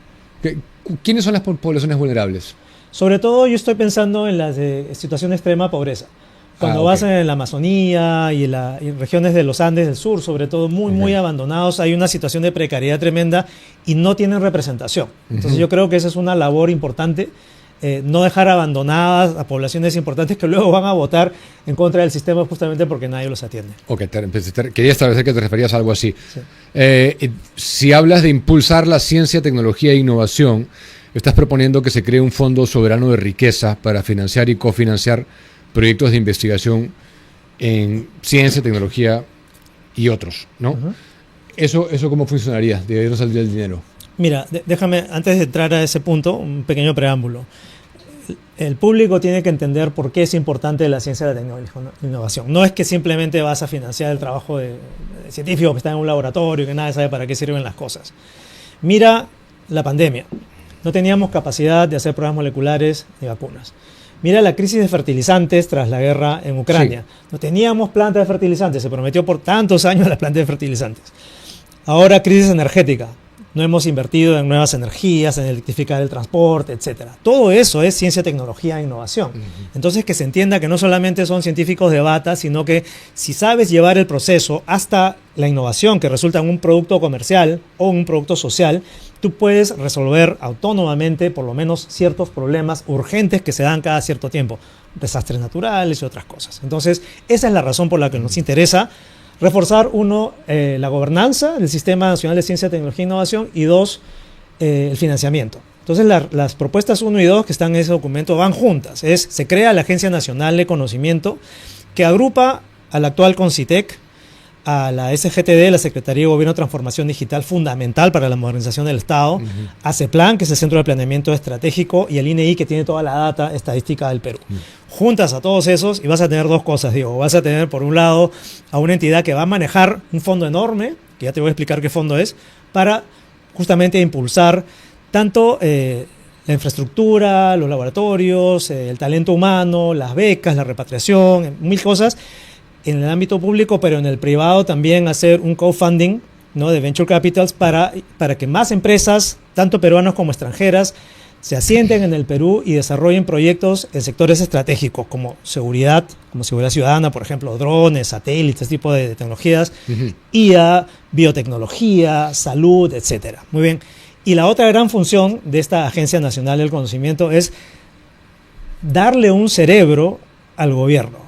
S1: ¿Quiénes son las poblaciones vulnerables?
S3: Sobre todo yo estoy pensando en las de situación de extrema pobreza. Cuando vas en la Amazonía y en regiones de los Andes del sur, sobre todo muy abandonados, hay una situación de precariedad tremenda y no tienen representación. Entonces yo creo que esa es una labor importante, no dejar abandonadas a poblaciones importantes que luego van a votar en contra del sistema justamente porque nadie los atiende.
S1: Ok, quería establecer que te referías a algo así.
S3: Sí.
S1: Si hablas de impulsar la ciencia, tecnología e innovación, estás proponiendo que se cree un fondo soberano de riqueza para financiar y cofinanciar proyectos de investigación en ciencia, tecnología y otros, ¿no? ¿Eso cómo funcionaría? ¿De dónde saldría el dinero?
S3: Mira, déjame, antes de entrar a ese punto, un pequeño preámbulo. El público tiene que entender por qué es importante la ciencia, la tecnología y la innovación. No es que simplemente vas a financiar el trabajo de científicos que están en un laboratorio y que nadie sabe para qué sirven las cosas. Mira la pandemia. No teníamos capacidad de hacer pruebas moleculares ni vacunas. Mira la crisis de fertilizantes tras la guerra en Ucrania. Sí. No teníamos plantas de fertilizantes, se prometió por tantos años la planta de fertilizantes. Ahora crisis energética. No hemos invertido en nuevas energías, en electrificar el transporte, etc. Todo eso es ciencia, tecnología e innovación. Entonces que se entienda que no solamente son científicos de bata, sino que si sabes llevar el proceso hasta la innovación que resulta en un producto comercial o un producto social, tú puedes resolver autónomamente por lo menos ciertos problemas urgentes que se dan cada cierto tiempo, desastres naturales y otras cosas. Entonces, esa es la razón por la que nos interesa reforzar, uno, la gobernanza del Sistema Nacional de Ciencia, Tecnología e Innovación, y dos, el financiamiento. Entonces, las propuestas 1 y 2 que están en ese documento van juntas. Se crea la Agencia Nacional de Conocimiento, que agrupa al actual CONCITEC, a la SGTD, la Secretaría de Gobierno de Transformación Digital, fundamental para la modernización del Estado, a CEPLAN, que es el Centro de Planeamiento Estratégico, y el INEI, que tiene toda la data estadística del Perú. Juntas a todos esos y vas a tener dos cosas, digo. Vas a tener, por un lado, a una entidad que va a manejar un fondo enorme, que ya te voy a explicar qué fondo es, para justamente impulsar tanto la infraestructura, los laboratorios, el talento humano, las becas, la repatriación, mil cosas, en el ámbito público, pero en el privado también hacer un co-funding, ¿no?, de venture capitals para que más empresas, tanto peruanas como extranjeras, se asienten en el Perú y desarrollen proyectos en sectores estratégicos como seguridad ciudadana, por ejemplo, drones, satélites, este tipo de tecnologías, IA, biotecnología, salud, etcétera. Muy bien. Y la otra gran función de esta Agencia Nacional del Conocimiento es darle un cerebro al gobierno.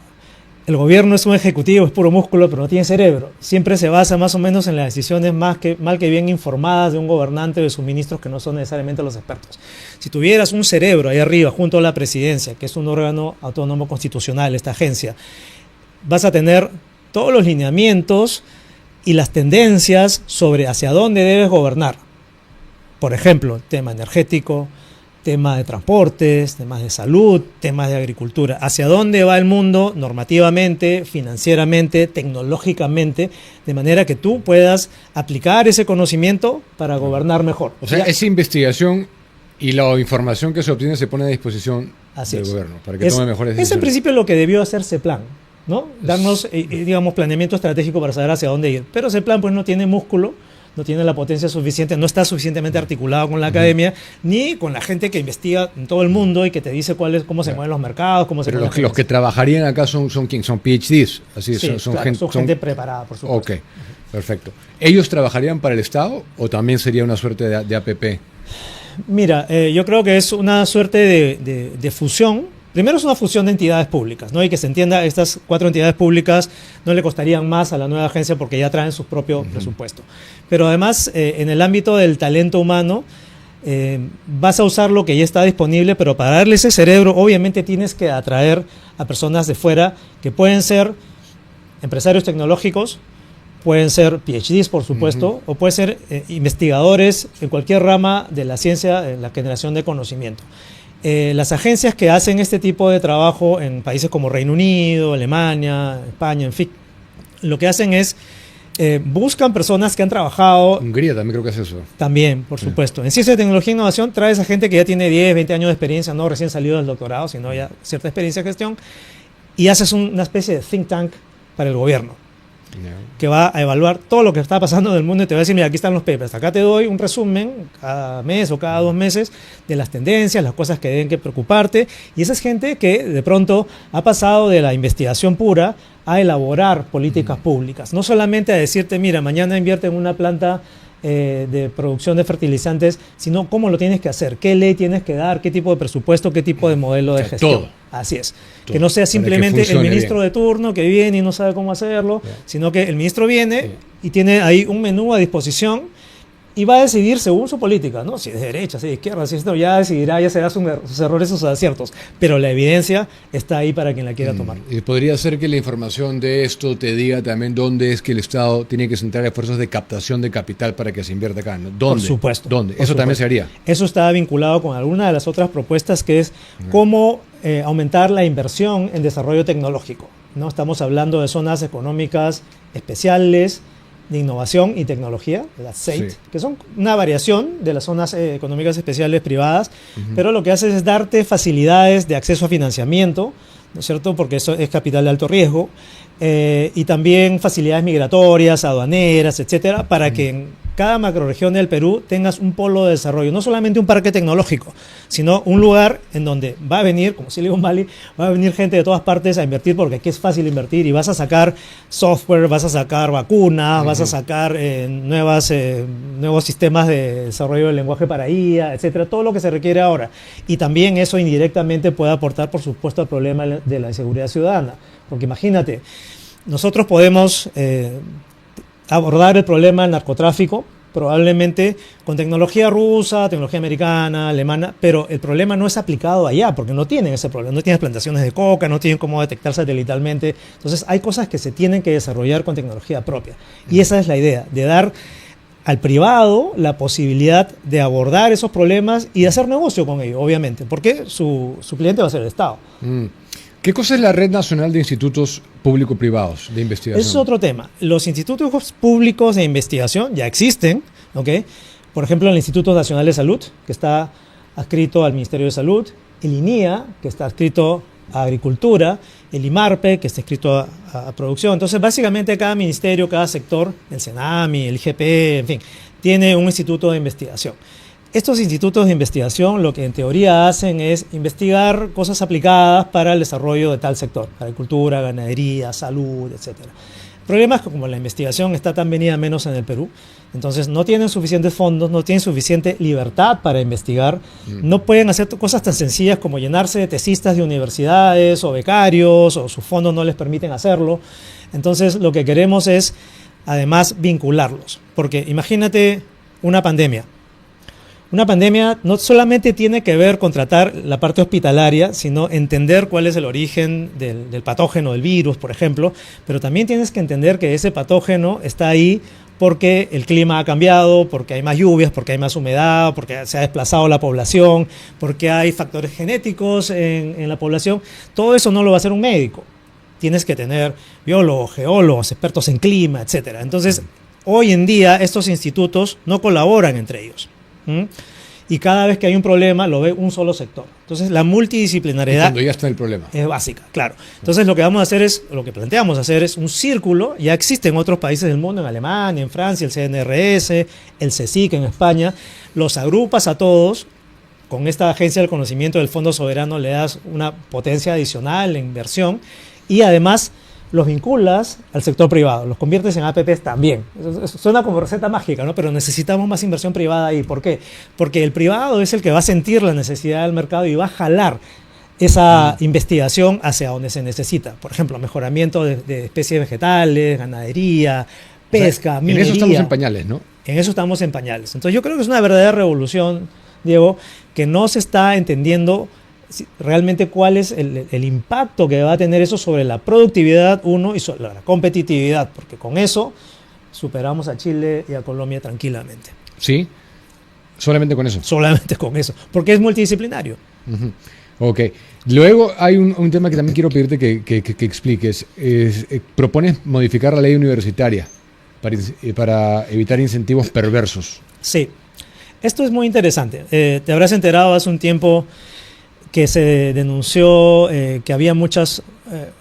S3: El gobierno es un ejecutivo, es puro músculo, pero no tiene cerebro. Siempre se basa más o menos en las decisiones mal que bien informadas de un gobernante o de sus ministros que no son necesariamente los expertos. Si tuvieras un cerebro ahí arriba, junto a la presidencia, que es un órgano autónomo constitucional, esta agencia, vas a tener todos los lineamientos y las tendencias sobre hacia dónde debes gobernar. Por ejemplo, tema energético, tema de transportes, temas de salud, temas de agricultura. ¿Hacia dónde va el mundo normativamente, financieramente, tecnológicamente? De manera que tú puedas aplicar ese conocimiento para gobernar mejor.
S1: O sea, esa investigación y la información que se obtiene se pone a disposición del gobierno para que tome mejores decisiones.
S3: Es en principio lo que debió hacer CEPLAN, ¿no? Darnos, digamos, planeamiento estratégico para saber hacia dónde ir. Pero CEPLAN pues no tiene músculo, no tiene la potencia suficiente, no está suficientemente articulado con la academia, ni con la gente que investiga en todo el mundo y que te dice cómo se mueven los mercados, cómo se mueven
S1: los que trabajarían acá son ¿quién? Son PhDs, así
S3: sí, son gente preparada, por supuesto.
S1: Ok, perfecto. ¿Ellos trabajarían para el Estado o también sería una suerte de APP?
S3: Mira, yo creo que es una suerte de fusión. Primero es una fusión de entidades públicas, ¿no? Y que se entienda, estas 4 entidades públicas no le costarían más a la nueva agencia porque ya traen su propio presupuesto. Pero además, en el ámbito del talento humano, vas a usar lo que ya está disponible, pero para darle ese cerebro, obviamente tienes que atraer a personas de fuera que pueden ser empresarios tecnológicos, pueden ser PhDs, por supuesto, o pueden ser investigadores en cualquier rama de la ciencia, en la generación de conocimiento. Las agencias que hacen este tipo de trabajo en países como Reino Unido, Alemania, España, en fin, lo que hacen es buscan personas que han trabajado...
S1: Hungría también creo que hace eso.
S3: También, por supuesto. En ciencia, tecnología e innovación traes a gente que ya tiene 10, 20 años de experiencia, no recién salido del doctorado, sino ya cierta experiencia de gestión, y haces una especie de think tank para el gobierno, que va a evaluar todo lo que está pasando en el mundo y te va a decir, mira, aquí están los papers, acá te doy un resumen cada mes o cada 2 meses de las tendencias, las cosas que deben que preocuparte, y esa es gente que de pronto ha pasado de la investigación pura a elaborar políticas públicas, no solamente a decirte, mira, mañana invierte en una planta de producción de fertilizantes, sino cómo lo tienes que hacer, qué ley tienes que dar, qué tipo de presupuesto, qué tipo de modelo de gestión.
S1: Todo.
S3: Así es.
S1: Todo.
S3: Que no sea simplemente el ministro
S1: bien
S3: de turno que viene y no sabe cómo hacerlo, sino que el ministro viene y tiene ahí un menú a disposición y va a decidir según su política, ¿no? Si es de derecha, si es de izquierda, si es esto, ya decidirá, ya será sus errores, sus aciertos. Pero la evidencia está ahí para quien la quiera tomar.
S1: Y podría ser que la información de esto te diga también dónde es que el Estado tiene que centrar esfuerzos de captación de capital para que se invierta acá, ¿no? ¿Dónde?
S3: Por supuesto.
S1: ¿Dónde?
S3: Por
S1: Eso
S3: supuesto.
S1: también se haría.
S3: Eso está vinculado con alguna de las otras propuestas, que es cómo aumentar la inversión en desarrollo tecnológico, ¿no? Estamos hablando de zonas económicas especiales, de innovación y tecnología, las SEIT, que son una variación de las zonas económicas especiales privadas, pero lo que hace es darte facilidades de acceso a financiamiento, ¿no es cierto? Porque eso es capital de alto riesgo, y también facilidades migratorias, aduaneras, etcétera, para que en cada macrorregión del Perú tengas un polo de desarrollo, no solamente un parque tecnológico, sino un lugar en donde va a venir, como Silicon Valley, va a venir gente de todas partes a invertir, porque aquí es fácil invertir y vas a sacar software, vas a sacar vacunas, vas a sacar nuevos sistemas de desarrollo del lenguaje para IA, etcétera, todo lo que se requiere ahora. Y también eso indirectamente puede aportar, por supuesto, al problema de la inseguridad ciudadana, porque imagínate, nosotros podemos abordar el problema del narcotráfico probablemente con tecnología rusa, tecnología americana, alemana, pero el problema no es aplicado allá, porque no tienen ese problema, no tienen plantaciones de coca, no tienen cómo detectar satelitalmente. Entonces hay cosas que se tienen que desarrollar con tecnología propia. Y esa es la idea, de dar al privado la posibilidad de abordar esos problemas y de hacer negocio con ellos, obviamente, porque su cliente va a ser el Estado.
S1: ¿Qué cosa es la Red Nacional de Institutos Público-Privados de Investigación?
S3: Ese es otro tema. Los institutos públicos de investigación ya existen, ¿ok? Por ejemplo, el Instituto Nacional de Salud, que está adscrito al Ministerio de Salud, el INIA, que está adscrito a Agricultura, el IMARPE, que está adscrito a Producción. Entonces, básicamente, cada ministerio, cada sector, el CENAMI, el IGP, en fin, tiene un instituto de investigación. estos institutos de investigación lo que en teoría hacen es investigar cosas aplicadas para el desarrollo de tal sector, agricultura, ganadería, salud, etcétera. El problema es que como la investigación está tan venida menos en el Perú, entonces no tienen suficientes fondos, no tienen suficiente libertad para investigar, no pueden hacer cosas tan sencillas como llenarse de tesistas de universidades o becarios, o sus fondos no les permiten hacerlo. Entonces lo que queremos es además vincularlos, porque imagínate una pandemia. Una pandemia no solamente tiene que ver con tratar la parte hospitalaria, sino entender cuál es el origen del patógeno, del virus, por ejemplo, pero también tienes que entender que ese patógeno está ahí porque el clima ha cambiado, porque hay más lluvias, porque hay más humedad, porque se ha desplazado la población, porque hay factores genéticos en la población. Todo eso no lo va a hacer un médico. Tienes que tener biólogos, geólogos, expertos en clima, etc. Entonces, hoy en día estos institutos no colaboran entre ellos. Y cada vez que hay un problema lo ve un solo sector. Entonces la multidisciplinariedad
S1: cuando ya está el problema
S3: es básica, claro. Entonces lo que planteamos hacer es un círculo. Ya existe en otros países del mundo, en Alemania, en Francia, el CNRS, el CSIC en España. Los agrupas a todos. Con esta agencia del conocimiento del Fondo Soberano le das una potencia adicional en inversión y además los vinculas al sector privado, los conviertes en APPs también. Suena como receta mágica, ¿no? Pero necesitamos más inversión privada ahí. ¿Por qué? Porque el privado es el que va a sentir la necesidad del mercado y va a jalar esa investigación hacia donde se necesita. Por ejemplo, mejoramiento de especies vegetales, ganadería, pesca, minería.
S1: En eso estamos en pañales, ¿no?
S3: En eso estamos en pañales. Entonces yo creo que es una verdadera revolución, Diego, que no se está entendiendo realmente cuál es el impacto que va a tener eso sobre la productividad, uno, y sobre la competitividad, porque con eso superamos a Chile y a Colombia tranquilamente.
S1: ¿Sí? ¿Solamente con eso?
S3: Solamente con eso, porque es multidisciplinario.
S1: Ok. Luego hay un tema que también quiero pedirte que expliques. Propones modificar la ley universitaria para evitar incentivos perversos.
S3: Sí. Esto es muy interesante. Te habrás enterado hace un tiempo que se denunció que había muchas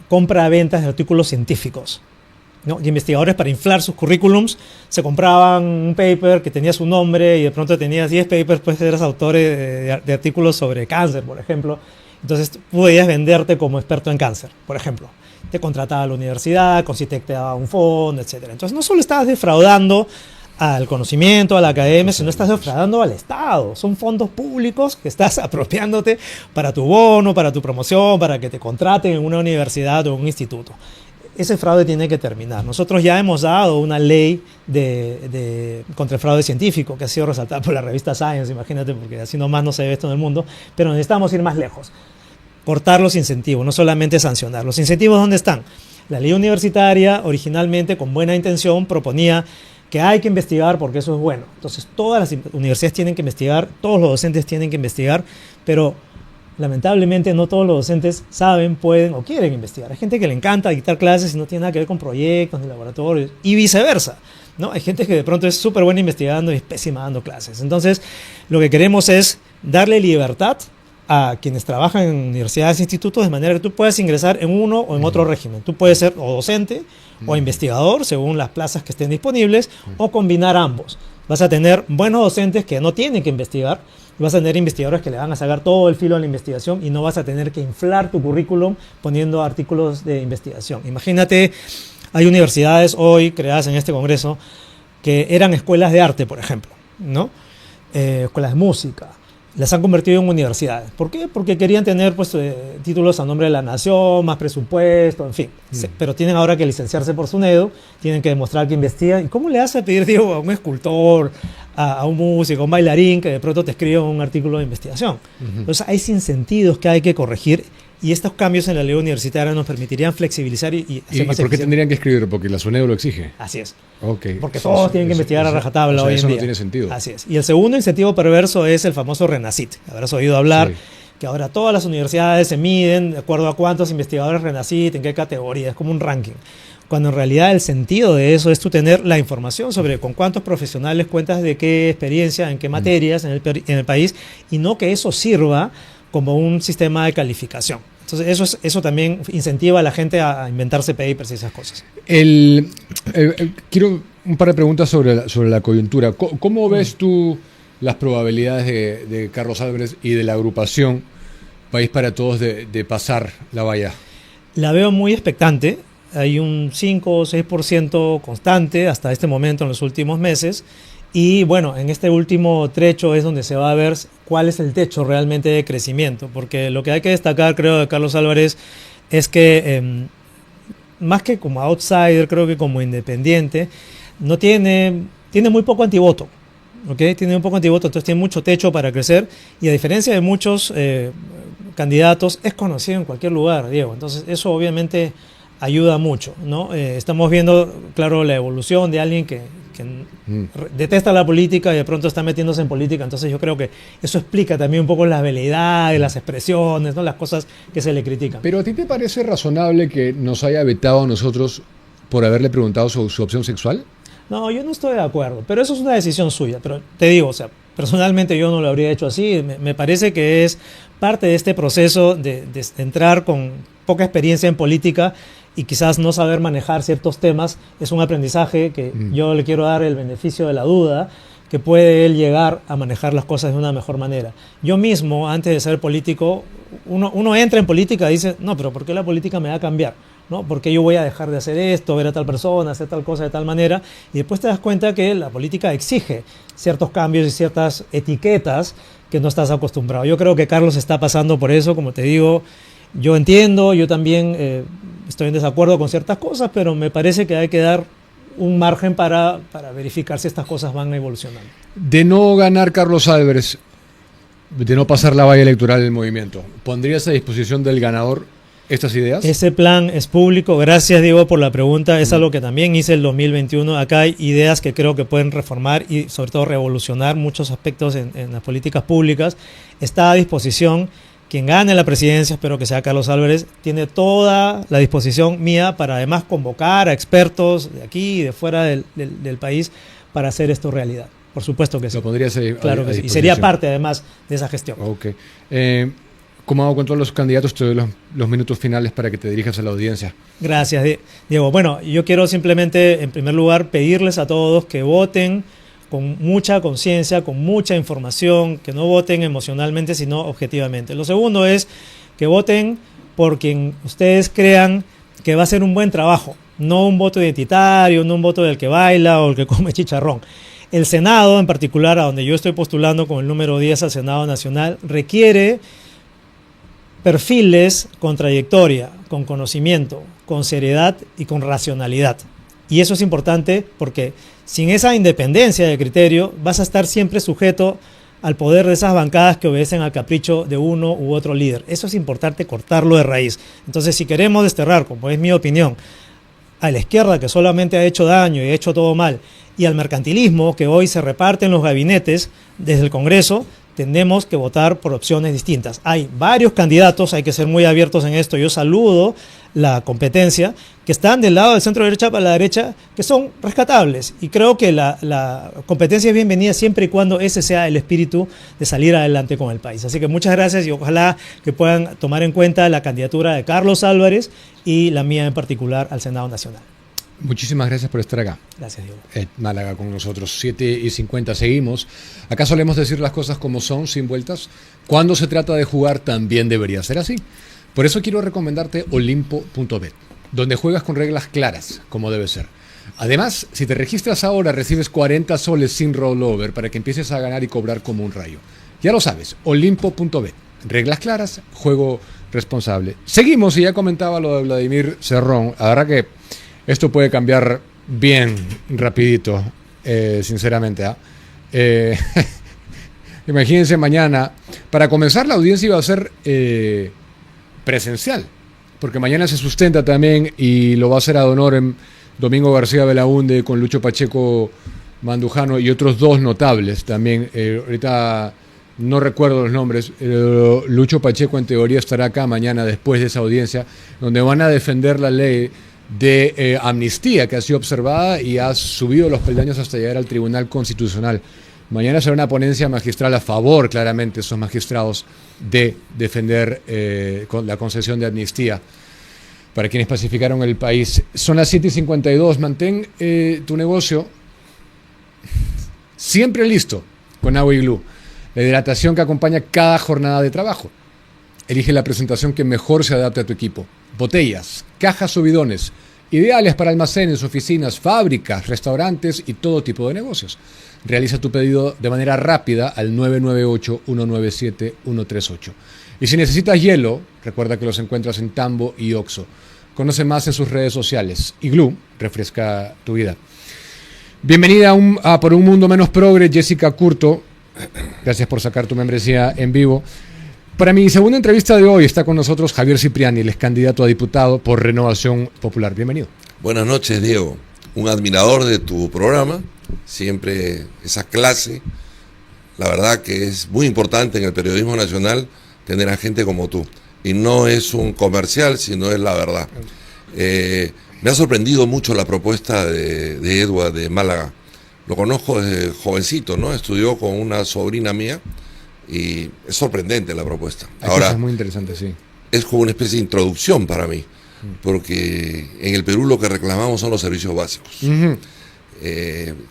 S3: compra-ventas de artículos científicos, ¿no? Y investigadores, para inflar sus currículums, se compraban un paper que tenía su nombre y de pronto tenías 10 papers, pues eras autor de artículos sobre cáncer, por ejemplo. Entonces podías venderte como experto en cáncer, por ejemplo. Te contrataba la universidad, Concitec te daba un fondo, etc. Entonces no solo estabas defraudando al conocimiento, a la academia, sino estás defraudando al Estado. Son fondos públicos que estás apropiándote para tu bono, para tu promoción, para que te contraten en una universidad o un instituto. Ese fraude tiene que terminar. Nosotros ya hemos dado una ley contra el fraude científico que ha sido resaltada por la revista Science, imagínate, porque así nomás no se ve esto en el mundo, pero necesitamos ir más lejos. Cortar los incentivos, no solamente sancionar. ¿Los incentivos dónde están? La ley universitaria, originalmente, con buena intención, proponía que hay que investigar porque eso es bueno. Entonces, todas las universidades tienen que investigar, todos los docentes tienen que investigar, pero lamentablemente no todos los docentes saben, pueden o quieren investigar. Hay gente que le encanta dictar clases y no tiene nada que ver con proyectos ni laboratorios, y viceversa, ¿no? Hay gente que de pronto es súper buena investigando y es pésima dando clases. Entonces, lo que queremos es darle libertad a quienes trabajan en universidades e institutos de manera que tú puedas ingresar en uno o en otro régimen. Tú puedes ser o docente o investigador según las plazas que estén disponibles o combinar ambos. Vas a tener buenos docentes que no tienen que investigar y vas a tener investigadores que le van a sacar todo el filo a la investigación y no vas a tener que inflar tu currículum poniendo artículos de investigación. Imagínate, hay universidades hoy creadas en este congreso que eran escuelas de arte, por ejemplo, ¿no? Escuelas de música. Las han convertido en universidades. ¿Por qué? Porque querían tener pues, títulos a nombre de la nación, más presupuesto, en fin. Pero tienen ahora que licenciarse por SUNEDU, tienen que demostrar que investigan. ¿Y cómo le hace pedir, digo, a un escultor, a un músico, a un bailarín que de pronto te escriba un artículo de investigación? Entonces hay sinsentidos que hay que corregir. Y estos cambios en la ley universitaria nos permitirían flexibilizar y hacer más
S1: ¿Y por qué tendrían que escribir? Porque la SUNEDU lo exige.
S3: Así es.
S1: Okay.
S3: Porque todos tienen que investigar a rajatabla hoy en día.
S1: Eso no tiene sentido.
S3: Así es. Y el segundo incentivo perverso es el famoso RENACIT. Habrás oído hablar que ahora todas las universidades se miden de acuerdo a cuántos investigadores RENACIT, en qué categoría. Es como un ranking. Cuando en realidad el sentido de eso es tú tener la información sobre con cuántos profesionales cuentas, de qué experiencia, en qué materias en el país, y no que eso sirva como un sistema de calificación. Entonces eso también incentiva a la gente a inventarse papers y esas cosas.
S1: Quiero un par de preguntas sobre la coyuntura. ¿Cómo ves tú las probabilidades de Carlos Álvarez y de la agrupación País para Todos de pasar la valla?
S3: La veo muy expectante. Hay un 5 o 6% constante hasta este momento en los últimos meses. Y bueno, en este último trecho es donde se va a ver cuál es el techo realmente de crecimiento. Porque lo que hay que destacar, creo, de Carlos Álvarez es que más que como outsider, creo que como independiente, no tiene muy poco antivoto. ¿Okay? Tiene un poco antivoto, entonces tiene mucho techo para crecer. Y a diferencia de muchos candidatos, es conocido en cualquier lugar, Diego. Entonces eso obviamente ayuda mucho, ¿no? Estamos viendo, claro, la evolución de alguien que detesta la política y de pronto está metiéndose en política. Entonces yo creo que eso explica también un poco las veleidades, las expresiones, ¿no? Las cosas que se le critican.
S1: Pero ¿a ti te parece razonable que nos haya vetado a nosotros por haberle preguntado sobre su opción sexual?
S3: No, yo no estoy de acuerdo, pero eso es una decisión suya. Pero te digo, o sea, personalmente yo no lo habría hecho así. Me parece que es parte de este proceso de entrar con poca experiencia en política y quizás no saber manejar ciertos temas. Es un aprendizaje que yo le quiero dar el beneficio de la duda, que puede él llegar a manejar las cosas de una mejor manera. Yo mismo, antes de ser político, uno entra en política y dice, no, pero ¿por qué la política me va a cambiar? ¿No? ¿Por qué yo voy a dejar de hacer esto, ver a tal persona, hacer tal cosa de tal manera? Y después te das cuenta que la política exige ciertos cambios y ciertas etiquetas que no estás acostumbrado. Yo creo que Carlos está pasando por eso, como te digo. Yo entiendo, yo también estoy en desacuerdo con ciertas cosas, pero me parece que hay que dar un margen para verificar si estas cosas van evolucionando.
S1: De no ganar Carlos Álvarez, de no pasar la valla electoral del movimiento, ¿pondrías a disposición del ganador estas ideas?
S3: Ese plan es público. Gracias, Diego, por la pregunta. Es algo que también hice el 2021. Acá hay ideas que creo que pueden reformar y sobre todo revolucionar muchos aspectos en las políticas públicas. Está a disposición. Quien gane la presidencia, espero que sea Carlos Álvarez, tiene toda la disposición mía para además convocar a expertos de aquí y de fuera del país para hacer esto realidad. Por supuesto que sí.
S1: Lo pondrías
S3: claro que sí. Y sería parte además de esa gestión.
S1: Ok. Como hago con todos los candidatos, te doy los minutos finales para que te dirijas a la audiencia.
S3: Gracias, Diego. Bueno, yo quiero simplemente, en primer lugar, pedirles a todos que voten con mucha conciencia, con mucha información, que no voten emocionalmente, sino objetivamente. Lo segundo es que voten por quien ustedes crean que va a hacer un buen trabajo, no un voto identitario, no un voto del que baila o el que come chicharrón. El Senado, en particular, a donde yo estoy postulando con el número 10 al Senado Nacional, requiere perfiles con trayectoria, con conocimiento, con seriedad y con racionalidad. Y eso es importante porque sin esa independencia de criterio vas a estar siempre sujeto al poder de esas bancadas que obedecen al capricho de uno u otro líder. Eso es importante cortarlo de raíz. Entonces, si queremos desterrar, como es mi opinión, a la izquierda que solamente ha hecho daño y ha hecho todo mal, y al mercantilismo que hoy se reparte en los gabinetes desde el Congreso, tenemos que votar por opciones distintas. Hay varios candidatos, hay que ser muy abiertos en esto. Yo saludo la competencia, que están del lado del centro derecha para la derecha, que son rescatables. Y creo que la competencia es bienvenida siempre y cuando ese sea el espíritu de salir adelante con el país. Así que muchas gracias y ojalá que puedan tomar en cuenta la candidatura de Carlos Álvarez y la mía en particular al Senado Nacional.
S1: Muchísimas gracias por estar acá.
S3: Gracias, Diego.
S1: Málaga con nosotros, 7:50 seguimos. Acá solemos decir las cosas como son, sin vueltas. Cuando se trata de jugar también debería ser así. Por eso quiero recomendarte Olimpo.bet, donde juegas con reglas claras, como debe ser. Además, si te registras ahora, recibes 40 soles sin rollover para que empieces a ganar y cobrar como un rayo. Ya lo sabes, Olimpo.bet. Reglas claras, juego responsable. Seguimos, y ya comentaba lo de Vladimir Cerrón. La verdad que esto puede cambiar bien rapidito, sinceramente. Imagínense mañana. Para comenzar, la audiencia iba a ser presencial, porque mañana se sustenta también y lo va a hacer ad honorem Domingo García Belaúnde con Lucho Pacheco Mandujano y otros dos notables también. Ahorita no recuerdo los nombres. Lucho Pacheco en teoría estará acá mañana después de esa audiencia, donde van a defender la ley de amnistía que ha sido observada y ha subido los peldaños hasta llegar al Tribunal Constitucional. Mañana será una ponencia magistral a favor, claramente, esos magistrados, de defender con la concesión de amnistía para quienes pacificaron el país. Son las 7:52. Mantén tu negocio siempre listo con agua Iglú. La hidratación que acompaña cada jornada de trabajo. Elige la presentación que mejor se adapte a tu equipo. Botellas, cajas o bidones, ideales para almacenes, oficinas, fábricas, restaurantes y todo tipo de negocios. Realiza tu pedido de manera rápida al 998-197-138. Y si necesitas hielo, recuerda que los encuentras en Tambo y Oxxo. Conoce más en sus redes sociales. Iglú, refresca tu vida. Bienvenida a Por un Mundo Menos Progre, Jessica Curto. Gracias por sacar tu membresía en vivo. Para mi segunda entrevista de hoy está con nosotros Javier Cipriani, el ex candidato a diputado por Renovación Popular. Bienvenido.
S4: Buenas noches, Diego. Un admirador de tu programa. Siempre esa clase. La verdad que es muy importante en el periodismo nacional tener a gente como tú. Y no es un comercial, sino es la verdad. Me ha sorprendido mucho la propuesta de Edward de Málaga. Lo conozco desde jovencito, ¿no? Estudió con una sobrina mía y es sorprendente la propuesta.
S1: Ahora, es muy interesante, sí.
S4: Es como una especie de introducción para mí, porque en el Perú lo que reclamamos son los servicios básicos.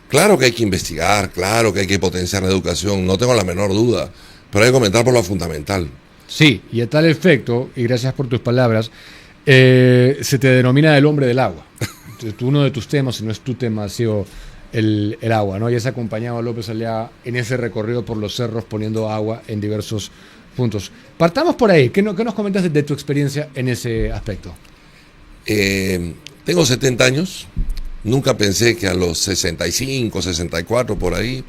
S4: Claro que hay que investigar, claro que hay que potenciar la educación, no tengo la menor duda, pero hay que comentar por lo fundamental.
S1: Sí, y a tal efecto, y gracias por tus palabras, se te denomina el hombre del agua. Uno de tus temas, si no es tu tema, ha sido el agua, ¿no? Y has acompañado a López Aliaga en ese recorrido por los cerros poniendo agua en diversos puntos. Partamos por ahí. ¿Qué nos comentas de tu experiencia en ese aspecto?
S4: Tengo 70 años. Nunca pensé que a los 65, 64, por ahí,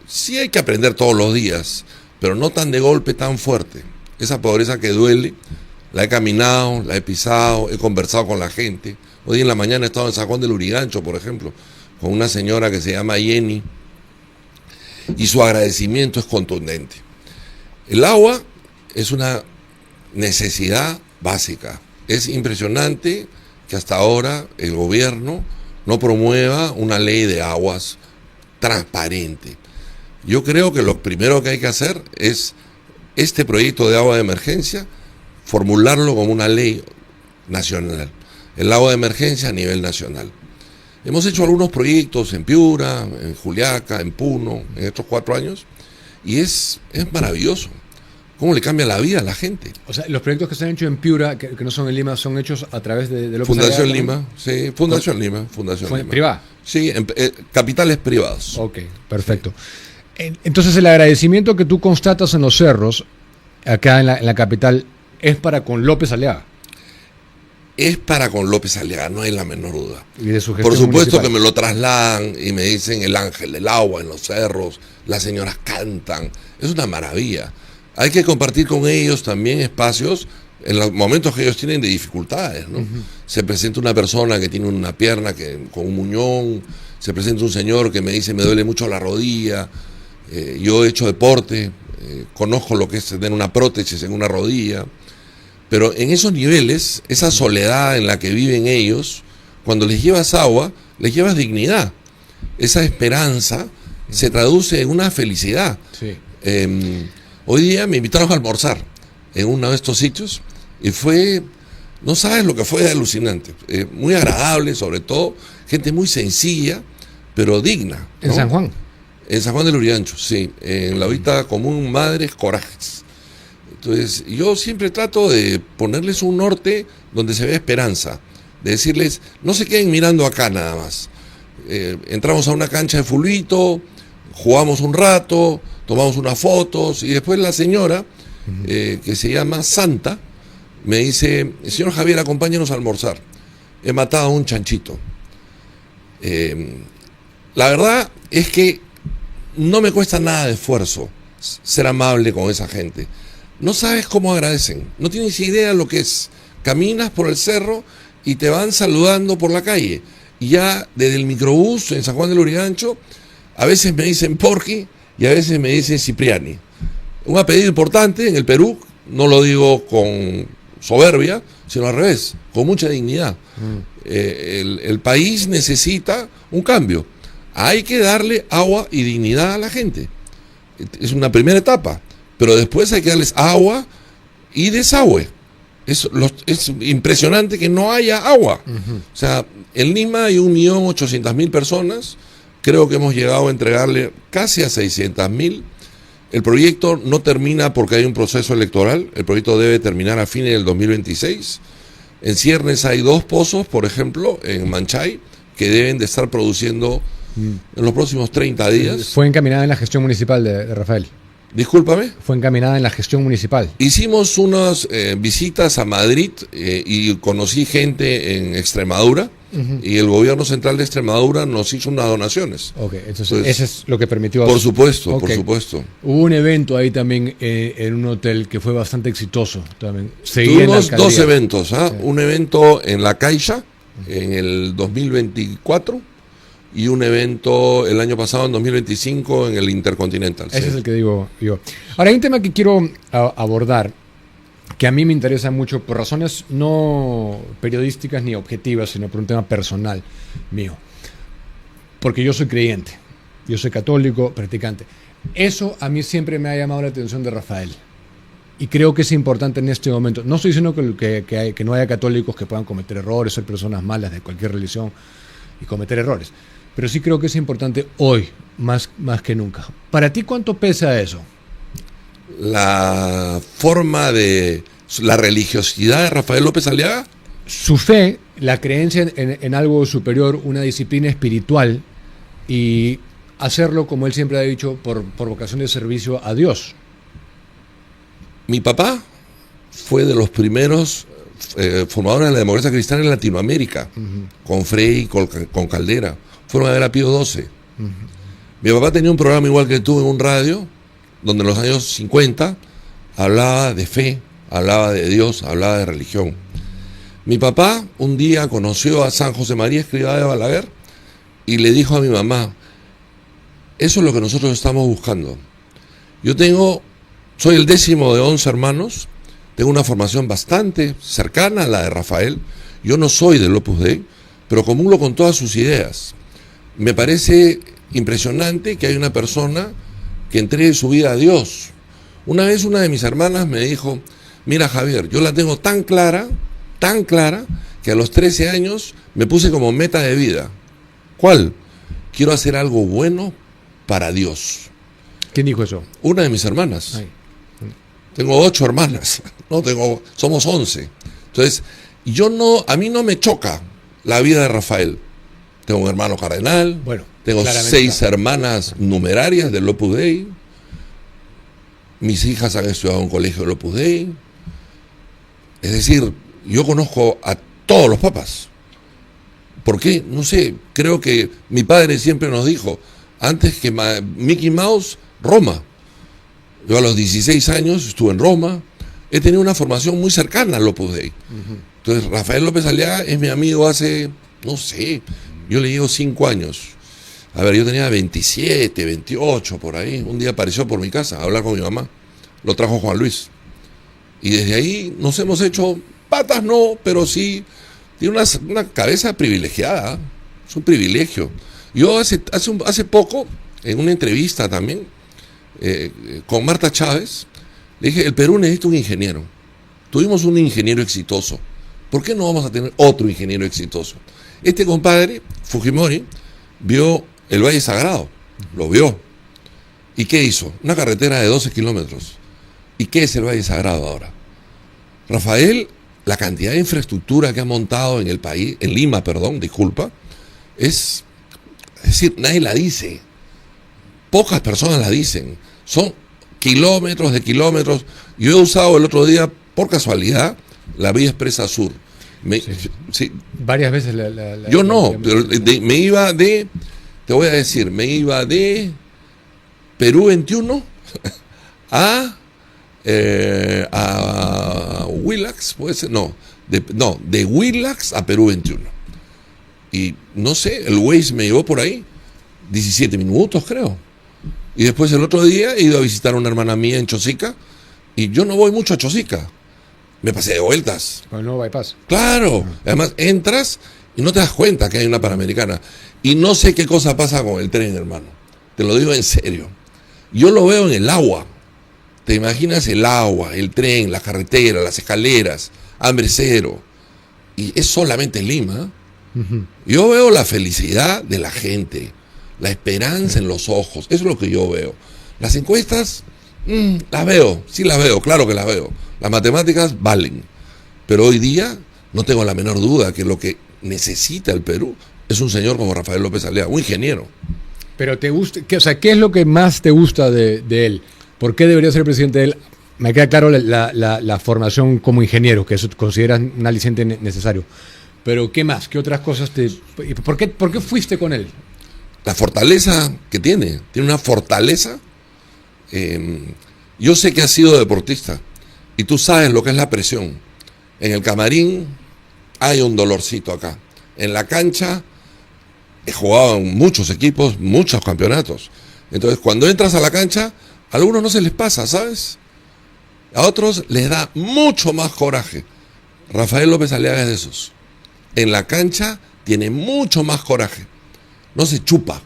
S4: sí hay que aprender todos los días, pero no tan de golpe, tan fuerte. Esa pobreza que duele, la he caminado, la he pisado, he conversado con la gente. Hoy en la mañana he estado en San Juan del Lurigancho, por ejemplo, con una señora que se llama Jenny, y su agradecimiento es contundente. El agua es una necesidad básica. Es impresionante que hasta ahora el gobierno no promueva una ley de aguas transparente. Yo creo que lo primero que hay que hacer es este proyecto de agua de emergencia, formularlo como una ley nacional. El agua de emergencia a nivel nacional. Hemos hecho algunos proyectos en Piura, en Juliaca, en Puno, en estos 4 años, y es maravilloso. ¿Cómo le cambia la vida a la gente?
S1: O sea, los proyectos que se han hecho en Piura, que no son en Lima, son hechos a través de López
S4: Fundación
S1: Aliaga,
S4: Lima, sí, Fundación Lima.
S1: ¿Privada?
S4: Sí, capitales privados.
S1: Ok, perfecto. Sí. Entonces, el agradecimiento que tú constatas en los cerros, acá en la capital, es para con López Aliaga.
S4: Es para con López Aliaga, no hay la menor duda.
S1: ¿Y de su
S4: Por supuesto
S1: municipal?
S4: que me lo trasladan y me dicen el ángel del agua en los cerros, las señoras cantan, es una maravilla. Hay que compartir con ellos también espacios en los momentos que ellos tienen de dificultades, ¿no? Se presenta una persona que tiene una pierna con un muñón, se presenta un señor que me dice me duele mucho la rodilla, yo he hecho deporte, conozco lo que es tener una prótesis en una rodilla. Pero en esos niveles, esa soledad en la que viven ellos, cuando les llevas agua, les llevas dignidad. Esa esperanza se traduce en una felicidad.
S1: Sí.
S4: Hoy día me invitaron a almorzar en uno de estos sitios y no sabes lo que fue alucinante. Muy agradable, sobre todo, gente muy sencilla, pero digna, ¿no?
S1: ¿En San Juan?
S4: En San Juan del Lurigancho, sí. En la Horita Común Madres Corajes. Entonces, yo siempre trato de ponerles un norte donde se vea esperanza, de decirles, no se queden mirando acá nada más. Entramos a una cancha de fulbito, jugamos un rato, tomamos unas fotos, y después la señora, que se llama Santa, me dice, señor Javier, acompáñenos a almorzar. He matado a un chanchito. La verdad es que no me cuesta nada de esfuerzo ser amable con esa gente. No sabes cómo agradecen, no tienes idea lo que es. Caminas por el cerro y te van saludando por la calle. Y ya desde el microbús en San Juan del Lurigancho, a veces me dicen Porqui y a veces me dicen Cipriani. Un apellido importante en el Perú, no lo digo con soberbia, sino al revés, con mucha dignidad. El país necesita un cambio. Hay que darle agua y dignidad a la gente. Es una primera etapa. Pero después hay que darles agua y desagüe. Es impresionante que no haya agua. O sea, en Lima hay 1.800.000 personas, creo que hemos llegado a entregarle casi a 600.000. El proyecto no termina porque hay un proceso electoral, el proyecto debe terminar a fines del 2026. En ciernes hay 2 pozos, por ejemplo, en Manchay, que deben de estar produciendo en los próximos 30 días.
S1: Fue encaminada en la gestión municipal de Rafael.
S4: Discúlpame.
S1: Fue encaminada en la gestión municipal.
S4: Hicimos unas visitas a Madrid y conocí gente en Extremadura, y el gobierno central de Extremadura nos hizo unas donaciones.
S1: Ok, entonces eso es lo que permitió.
S4: Por supuesto,
S1: okay.
S4: Por supuesto.
S1: Hubo un evento ahí también en un hotel que fue bastante exitoso también.
S4: Tuvimos 2 eventos, ¿ah? Sí. Un evento en La Caixa en el 2024 y un evento el año pasado, en 2025, en el Intercontinental.
S1: Ese es el que digo yo. Ahora hay un tema que quiero abordar, que a mí me interesa mucho por razones no periodísticas ni objetivas, sino por un tema personal mío. Porque yo soy creyente, yo soy católico, practicante. Eso a mí siempre me ha llamado la atención de Rafael. Y creo que es importante en este momento. No estoy diciendo que no haya católicos que puedan cometer errores, ser personas malas de cualquier religión y cometer errores. Pero sí creo que es importante hoy, más que nunca. ¿Para ti cuánto pesa eso?
S4: La forma de la religiosidad de Rafael López Aliaga.
S1: Su fe, la creencia en algo superior, una disciplina espiritual, y hacerlo, como él siempre ha dicho, por vocación de servicio a Dios.
S4: Mi papá fue de los primeros formadores de la democracia cristiana en Latinoamérica, con Frei y con Caldera. Fueron a ver a Pío XII. Mi papá tenía un programa igual que tú en un radio, donde en los años 50 hablaba de fe, hablaba de Dios, hablaba de religión. Mi papá un día conoció a San José María Escrivá de Balaguer y le dijo a mi mamá: eso es lo que nosotros estamos buscando. Soy el 10º de 11 hermanos, tengo una formación bastante cercana a la de Rafael. Yo no soy del Opus Dei, pero comulgo con todas sus ideas. Me parece impresionante que hay una persona que entregue su vida a Dios. Una vez una de mis hermanas me dijo: mira, Javier, yo la tengo tan clara, que a los 13 años me puse como meta de vida. ¿Cuál? Quiero hacer algo bueno para Dios.
S1: ¿Quién dijo eso?
S4: Una de mis hermanas. Ay. Tengo 8 hermanas, somos 11. Entonces, a mí no me choca la vida de Rafael. Tengo un hermano cardenal, tengo 6 hermanas numerarias del Opus Dei, mis hijas han estudiado en un colegio del Opus Dei. Es decir, yo conozco a todos los papas. ¿Por qué? No sé, creo que mi padre siempre nos dijo: antes que Mickey Mouse, Roma. Yo a los 16 años estuve en Roma, he tenido una formación muy cercana al Opus Dei. Entonces, Rafael López Aliaga es mi amigo hace, no sé, yo le llevo 5 años. A ver, yo tenía 27, 28, por ahí. Un día apareció por mi casa a hablar con mi mamá. Lo trajo Juan Luis. Y desde ahí nos hemos hecho patas, no, pero sí, tiene una cabeza privilegiada. Es un privilegio. Yo hace poco, en una entrevista también, con Marta Chávez, le dije: el Perú necesita un ingeniero. Tuvimos un ingeniero exitoso. ¿Por qué no vamos a tener otro ingeniero exitoso? Este compadre, Fujimori, vio el Valle Sagrado. Lo vio. ¿Y qué hizo? Una carretera de 12 kilómetros. ¿Y qué es el Valle Sagrado ahora? Rafael, la cantidad de infraestructura que ha montado en el país, en Lima, es decir, nadie la dice. Pocas personas la dicen. Son kilómetros de kilómetros. Yo he usado el otro día, por casualidad, la Vía Expresa Sur.
S1: Sí. Varias veces
S4: yo no, pero me iba de Perú 21 a Willax, puede ser, de Willax a Perú 21. Y no sé, el Waze me llevó por ahí 17 minutos, creo. Y después el otro día he ido a visitar a una hermana mía en Chosica, y yo no voy mucho a Chosica. Me pasé de vueltas.
S1: Con el nuevo bypass.
S4: Claro. Además, entras y no te das cuenta que hay una Panamericana. Y no sé qué cosa pasa con el tren, hermano. Te lo digo en serio. Yo lo veo en el agua. ¿Te imaginas el agua, el tren, la carretera, las escaleras, hambre cero? Y es solamente en Lima. Yo veo la felicidad de la gente, la esperanza en los ojos. Eso es lo que yo veo. Las encuestas, las veo, sí las veo, claro que las veo. Las matemáticas valen. Pero hoy día no tengo la menor duda que lo que necesita el Perú es un señor como Rafael López Aliaga, un ingeniero.
S1: Pero te gusta, ¿qué es lo que más te gusta de él? ¿Por qué debería ser presidente de él? Me queda claro la formación como ingeniero, que eso consideras un aliciente necesario. Pero ¿qué más? ¿Qué otras cosas te...? ¿Por qué fuiste con él?
S4: La fortaleza que tiene una fortaleza. Yo sé que has sido deportista y tú sabes lo que es la presión. En el camarín hay un dolorcito acá. En la cancha he jugado en muchos equipos, muchos campeonatos. Entonces, cuando entras a la cancha, a algunos no se les pasa, ¿sabes? A otros les da mucho más coraje. Rafael López Aliaga es de esos. En la cancha tiene mucho más coraje. No se chupa.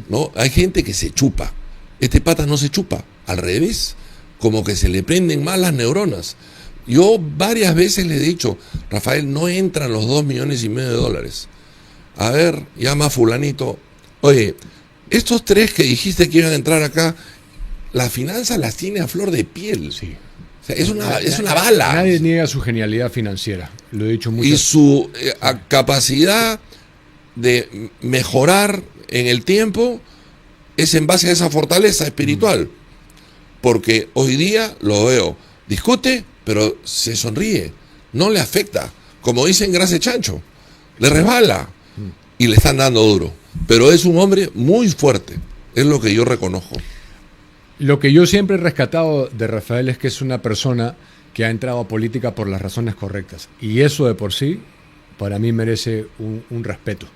S4: ¿No? Hay gente que se chupa. Este pata no se chupa. Al revés, como que se le prenden más las neuronas. Yo varias veces le he dicho, Rafael, no entran los $2,5 millones. A ver, llama a fulanito. Oye, estos 3 que dijiste que iban a entrar acá, las finanzas las tiene a flor de piel.
S1: Sí.
S4: O sea, es una bala.
S1: Nadie niega su genialidad financiera. Lo he dicho mucho.
S4: Y su capacidad de mejorar en el tiempo es en base a esa fortaleza espiritual. Porque hoy día lo veo, discute, pero se sonríe, no le afecta. Como dicen Grace Chancho, le resbala y le están dando duro. Pero es un hombre muy fuerte, es lo que yo reconozco.
S1: Lo que yo siempre he rescatado de Rafael es que es una persona que ha entrado a política por las razones correctas. Y eso de por sí, para mí merece un respeto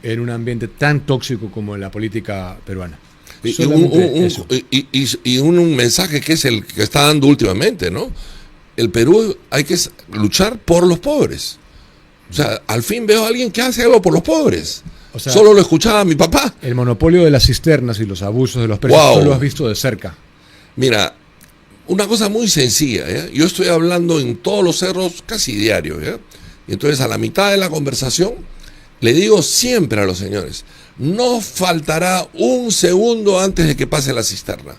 S1: en un ambiente tan tóxico como en la política peruana.
S4: Y un mensaje que es el que está dando últimamente, ¿no? El Perú hay que luchar por los pobres. O sea, al fin veo a alguien que hace algo por los pobres. O sea, solo lo escuchaba mi papá.
S1: El monopolio de las cisternas y los abusos de los precios, wow. Tú lo has visto de cerca.
S4: Mira, una cosa muy sencilla, ¿ya? Yo estoy hablando en todos los cerros casi diario, ¿ya? Y entonces a la mitad de la conversación le digo siempre a los señores, no faltará un segundo antes de que pase la cisterna.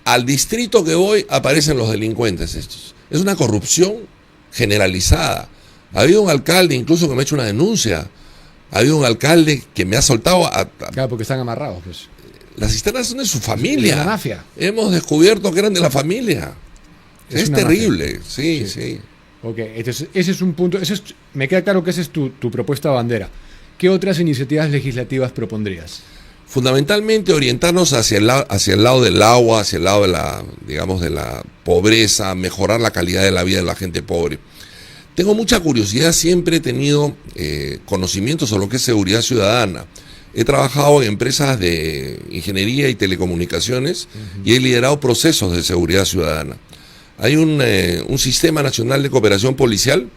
S4: Al distrito que voy aparecen los delincuentes estos. Es una corrupción generalizada. Ha habido un alcalde incluso que me ha hecho una denuncia. Ha habido un alcalde que me ha soltado
S1: Claro, porque están amarrados, pues.
S4: Las cisternas son de su familia.
S1: De la mafia.
S4: Hemos descubierto que eran de la familia. Es terrible, sí.
S1: Ok, entonces ese es un punto, me queda claro que esa es tu propuesta bandera. ¿Qué otras iniciativas legislativas propondrías?
S4: Fundamentalmente orientarnos hacia el lado del agua, hacia el lado de la pobreza, mejorar la calidad de la vida de la gente pobre. Tengo mucha curiosidad, siempre he tenido conocimiento sobre lo que es seguridad ciudadana. He trabajado en empresas de ingeniería y telecomunicaciones y he liderado procesos de seguridad ciudadana. Hay un sistema nacional de cooperación policial,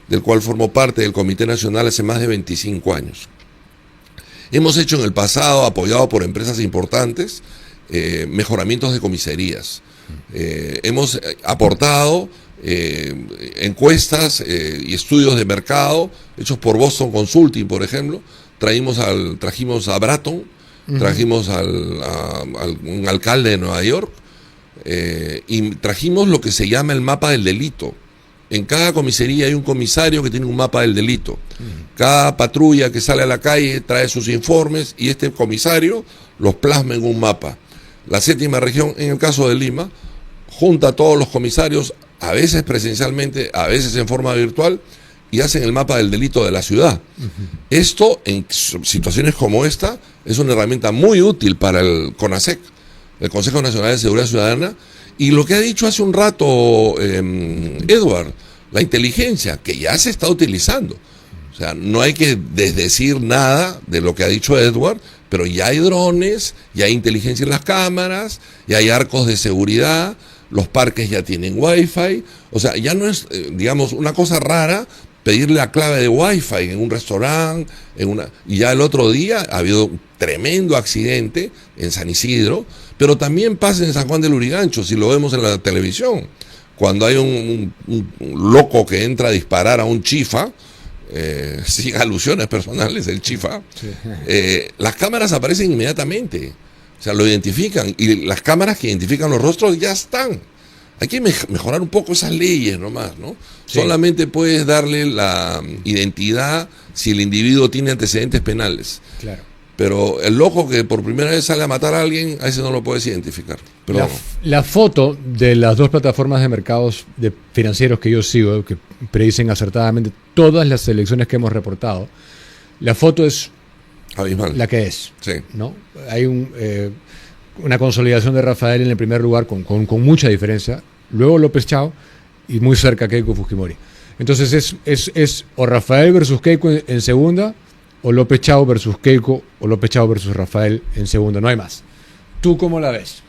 S4: del cual formo parte del Comité Nacional hace más de 25 años. Hemos hecho en el pasado, apoyado por empresas importantes, mejoramientos de comisarías. Hemos aportado encuestas y estudios de mercado hechos por Boston Consulting, por ejemplo. Trajimos a Bratton, trajimos a un alcalde de Nueva York y trajimos lo que se llama el mapa del delito. En cada comisaría hay un comisario que tiene un mapa del delito. Cada patrulla que sale a la calle trae sus informes y este comisario los plasma en un mapa. La 7ª región, en el caso de Lima, junta a todos los comisarios, a veces presencialmente, a veces en forma virtual, y hacen el mapa del delito de la ciudad. Esto, en situaciones como esta, es una herramienta muy útil para el CONASEC, el Consejo Nacional de Seguridad Ciudadana, y lo que ha dicho hace un rato Edward, la inteligencia, que ya se está utilizando. O sea, no hay que desdecir nada de lo que ha dicho Edward, pero ya hay drones, ya hay inteligencia en las cámaras, ya hay arcos de seguridad, los parques ya tienen Wi-Fi. O sea, ya no es, digamos, una cosa rara pedirle la clave de Wi-Fi en un restaurante, y ya el otro día ha habido un tremendo accidente en San Isidro, pero también pasa en San Juan del Lurigancho, si lo vemos en la televisión, cuando hay un loco que entra a disparar a un chifa, sin alusiones personales, el chifa,
S1: Sí.
S4: las cámaras aparecen inmediatamente. O sea, lo identifican. Y las cámaras que identifican los rostros ya están. Hay que mejorar un poco esas leyes nomás, ¿no?
S1: Sí.
S4: Solamente puedes darle la identidad si el individuo tiene antecedentes penales.
S1: Claro.
S4: Pero el loco que por primera vez sale a matar a alguien, a ese no lo puedes identificar. Pero
S1: La foto de las dos plataformas de mercados financieros que yo sigo, que predicen acertadamente todas las elecciones que hemos reportado, la foto es
S4: abismal.
S1: la que es,
S4: Sí.
S1: ¿no? Hay una consolidación de Rafael en el primer lugar con mucha diferencia, luego López Chao y muy cerca Keiko Fujimori. Entonces es o Rafael versus Keiko en segunda, o López Chao versus Keiko, o López Chao versus Rafael en segunda, no hay más. ¿Tú cómo la ves?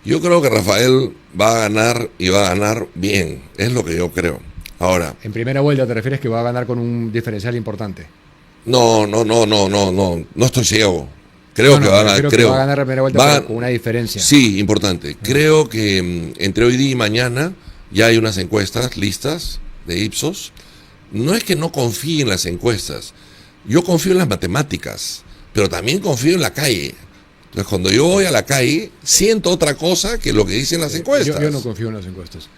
S4: Yo creo que Rafael va a ganar y va a ganar bien. Es lo que yo creo. Ahora,
S1: En primera vuelta te refieres que va a ganar con un diferencial importante.
S4: no estoy ciego. Creo que va a ganar.
S1: Que va a ganar la primera vuelta
S4: va a-
S1: pero con una diferencia.
S4: Sí, importante. Creo que entre hoy día y mañana ya hay unas encuestas listas de Ipsos. No es que no confíe en las encuestas. Yo confío en las matemáticas, pero también confío en la calle. Entonces, cuando yo voy a la calle, siento otra cosa que lo que dicen las encuestas.
S1: Yo no confío en las encuestas.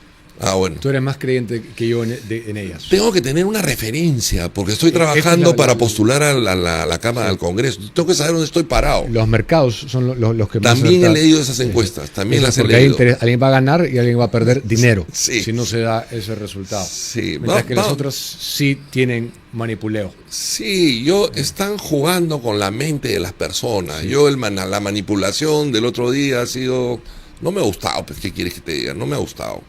S4: Ah, bueno.
S1: Tú eres más creyente que yo en ellas.
S4: Tengo que tener una referencia, porque estoy
S1: Esa es
S4: trabajando para postular a la Cámara del Congreso. Tengo que saber dónde estoy parado.
S1: Los mercados son los que más
S4: También he
S1: acertados.
S4: leído esas encuestas, también las he
S1: Porque hay
S4: leído.
S1: alguien va a ganar y alguien va a perder dinero
S4: Sí.
S1: si no se da ese resultado.
S4: Sí,
S1: Mientras que las
S4: va-
S1: otras sí tienen manipuleo.
S4: Sí, están jugando con la mente de las personas. La manipulación del otro día ha sido, no me ha gustado, pues ¿qué quieres que te diga? No me ha gustado.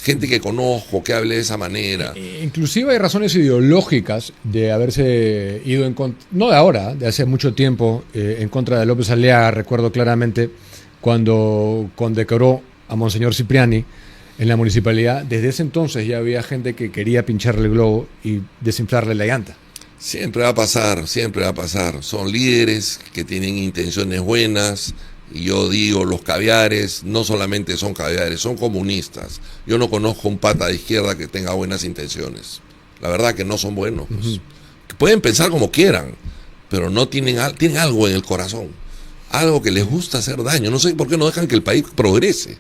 S4: Gente que conozco, que hable de esa manera.
S1: Inclusive hay razones ideológicas de haberse ido en contra, no de ahora, de hace mucho tiempo, en contra de López Aliaga. Recuerdo claramente cuando condecoró a Monseñor Cipriani en la municipalidad. Desde ese entonces ya había gente que quería pincharle el globo y desinflarle la llanta.
S4: Siempre va a pasar, siempre va a pasar. Son líderes que tienen intenciones buenas. Y yo digo, los caviares no solamente son caviares, son comunistas. Yo no conozco un pata de izquierda que tenga buenas intenciones. La verdad que no son buenos. Pues. Que pueden pensar como quieran, pero no tienen algo en el corazón. Algo que les gusta hacer daño. No sé por qué no dejan que el país progrese.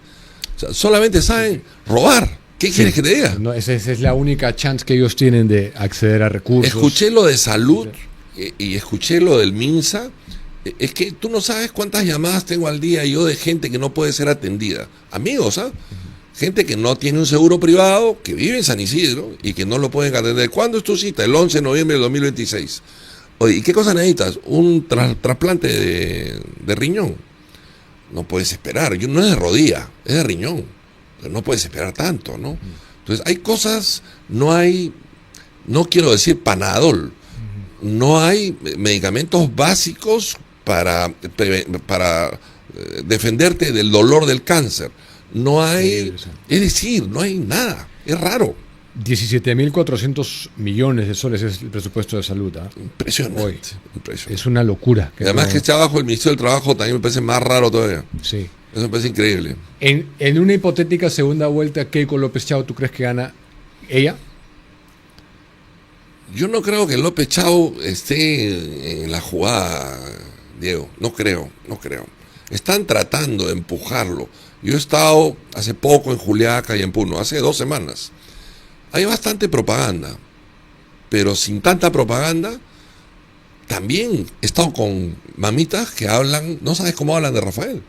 S4: O sea, solamente saben robar. ¿Qué quieres que te diga?
S1: No, esa es la única chance que ellos tienen de acceder a recursos.
S4: Escuché lo de salud y escuché lo del MINSA. Es que tú no sabes cuántas llamadas tengo al día yo de gente que no puede ser atendida. Amigos, ¿ah? Gente que no tiene un seguro privado, que vive en San Isidro y que no lo pueden atender. ¿Cuándo es tu cita? El 11 de noviembre de 2026. Oye, ¿y qué cosa necesitas? Un trasplante de riñón. No puedes esperar. No es de rodilla, es de riñón. Pero no puedes esperar tanto, ¿no? Entonces, hay cosas, no quiero decir Panadol, no hay medicamentos básicos para defenderte del dolor del cáncer. No hay, es decir, no hay nada. Es raro.
S1: 17.400 millones de soles es el presupuesto de salud.
S4: Impresionante.
S1: Hoy.
S4: Impresionante.
S1: Es una locura.
S4: Además que está abajo el Ministerio del Trabajo también me parece más raro todavía.
S1: Sí.
S4: Eso me parece increíble.
S1: En una hipotética segunda vuelta, Keiko López Chao, ¿tú crees que gana ella?
S4: Yo no creo que López Chao esté en la jugada, Diego. No creo. Están tratando de empujarlo. Yo he estado hace poco en Juliaca y en Puno, hace 2 semanas. Hay bastante propaganda, pero sin tanta propaganda, también he estado con mamitas que hablan, no sabes cómo hablan de Rafael.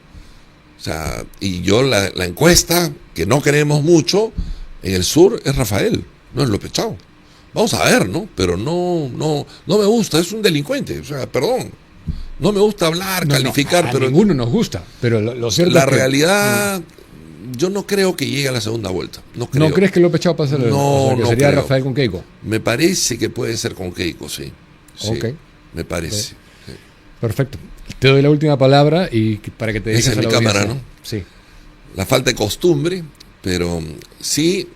S4: O sea, y yo la encuesta, que no creemos mucho, en el sur es Rafael, no es López Chao. Vamos a ver, ¿no? Pero no me gusta, es un delincuente, o sea, perdón. No me gusta hablar, calificar,
S1: a
S4: pero
S1: ninguno nos gusta, pero lo cierto
S4: la
S1: es que
S4: realidad, yo no creo que llegue a la segunda vuelta. No creo.
S1: ¿No crees que López Chao pase
S4: No,
S1: que
S4: no
S1: sería
S4: creo.
S1: Rafael con Keiko?
S4: Me parece que puede ser con Keiko, sí. Sí,
S1: Ok.
S4: me parece. Sí.
S1: Perfecto. Te doy la última palabra y para que te
S4: Esa
S1: dejes
S4: es
S1: a
S4: mi
S1: la
S4: cámara,
S1: audiencia.
S4: ¿no?
S1: Sí.
S4: La falta de costumbre, pero sí,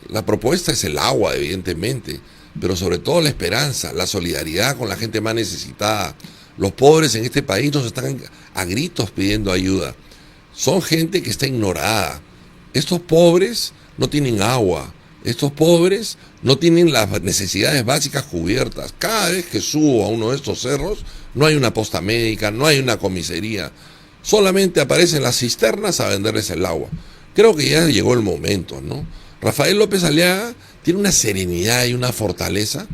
S4: la propuesta es el agua, evidentemente, pero sobre todo la esperanza, la solidaridad con la gente más necesitada. Los pobres en este país nos están a gritos pidiendo ayuda. Son gente que está ignorada. Estos pobres no tienen agua, Estos pobres no tienen las necesidades básicas cubiertas. Cada vez que subo a uno de estos cerros, no hay una posta médica, no hay una comisaría. Solamente aparecen las cisternas a venderles el agua. Creo que ya llegó el momento, ¿no? Rafael López Aliaga tiene una serenidad y una fortaleza.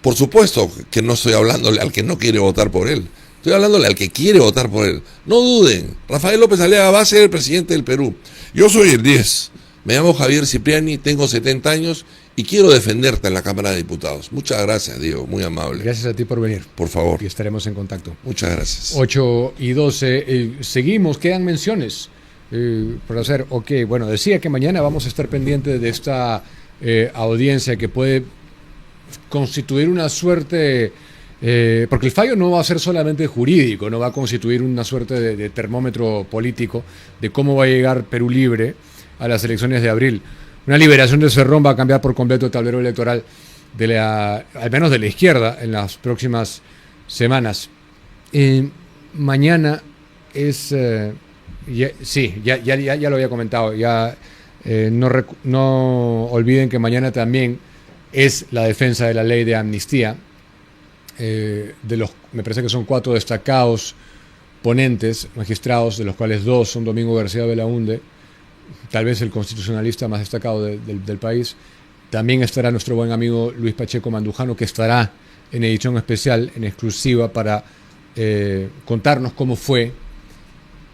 S4: Por supuesto que no estoy hablándole al que no quiere votar por él. Estoy hablándole al que quiere votar por él. No duden, Rafael López Aliaga va a ser el presidente del Perú. Yo soy el 10. Me llamo Javier Cipriani, tengo 70 años y quiero defenderte en la Cámara de Diputados. Muchas gracias, Diego, muy amable.
S1: Gracias a ti por venir.
S4: Por favor.
S1: Y estaremos en contacto.
S4: Muchas gracias.
S1: 8:12. Seguimos, quedan menciones por hacer. Ok, bueno, decía que mañana vamos a estar pendientes de esta audiencia que puede constituir una suerte... porque el fallo no va a ser solamente jurídico, no va a constituir una suerte de termómetro político de cómo va a llegar Perú Libre a las elecciones de abril. Una liberación de Cerrón va a cambiar por completo el tablero electoral al menos de la izquierda en las próximas semanas. Mañana es ya lo había comentado, no olviden que mañana también es la defensa de la ley de amnistía. Me parece que son 4 destacados ponentes, magistrados, de los cuales 2 son Domingo García Belaúnde, tal vez el constitucionalista más destacado del país. También estará nuestro buen amigo Luis Pacheco Mandujano, que estará en edición especial, en exclusiva, para contarnos cómo fue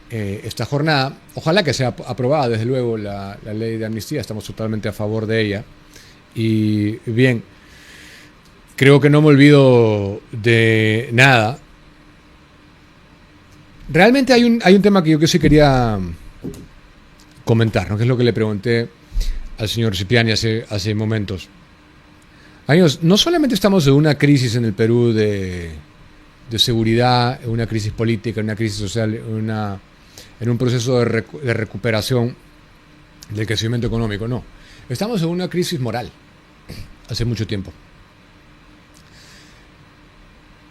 S1: esta jornada. Ojalá que sea aprobada, desde luego, la ley de amnistía. Estamos totalmente a favor de ella. Y bien, creo que no me olvido de nada. Realmente hay un tema que yo sí quería comentar, ¿no? Que es lo que le pregunté al señor Cipriani hace momentos. Amigos, no solamente estamos en una crisis en el Perú de seguridad, en una crisis política, en una crisis social, en un proceso de recuperación del crecimiento económico, no. Estamos en una crisis moral hace mucho tiempo.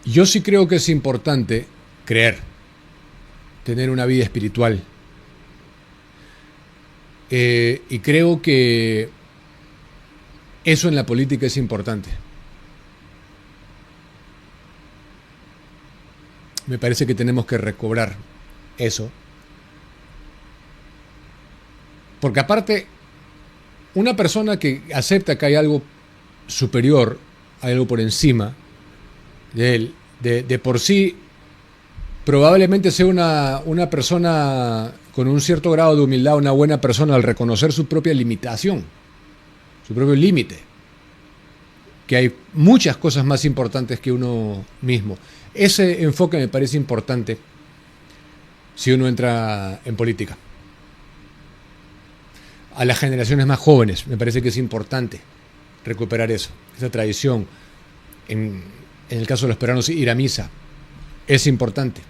S1: Yo sí creo que es importante tener una vida espiritual. Y creo que eso en la política es importante. Me parece que tenemos que recobrar eso. Porque aparte, una persona que acepta que hay algo superior, hay algo por encima de él, de por sí, probablemente sea una persona con un cierto grado de humildad, una buena persona al reconocer su propia limitación, su propio límite, que hay muchas cosas más importantes que uno mismo. Ese enfoque me parece importante si uno entra en política. A las generaciones más jóvenes me parece que es importante recuperar esa tradición. En el caso de los peruanos, ir a misa es importante.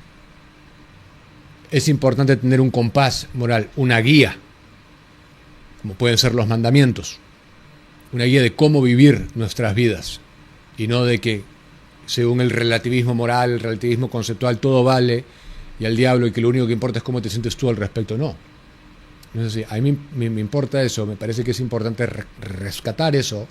S1: Es importante tener un compás moral, una guía, como pueden ser los mandamientos, una guía de cómo vivir nuestras vidas, y no de que, según el relativismo moral, el relativismo conceptual, todo vale y al diablo, y que lo único que importa es cómo te sientes tú al respecto. No es así. A mí me importa eso, me parece que es importante rescatar eso,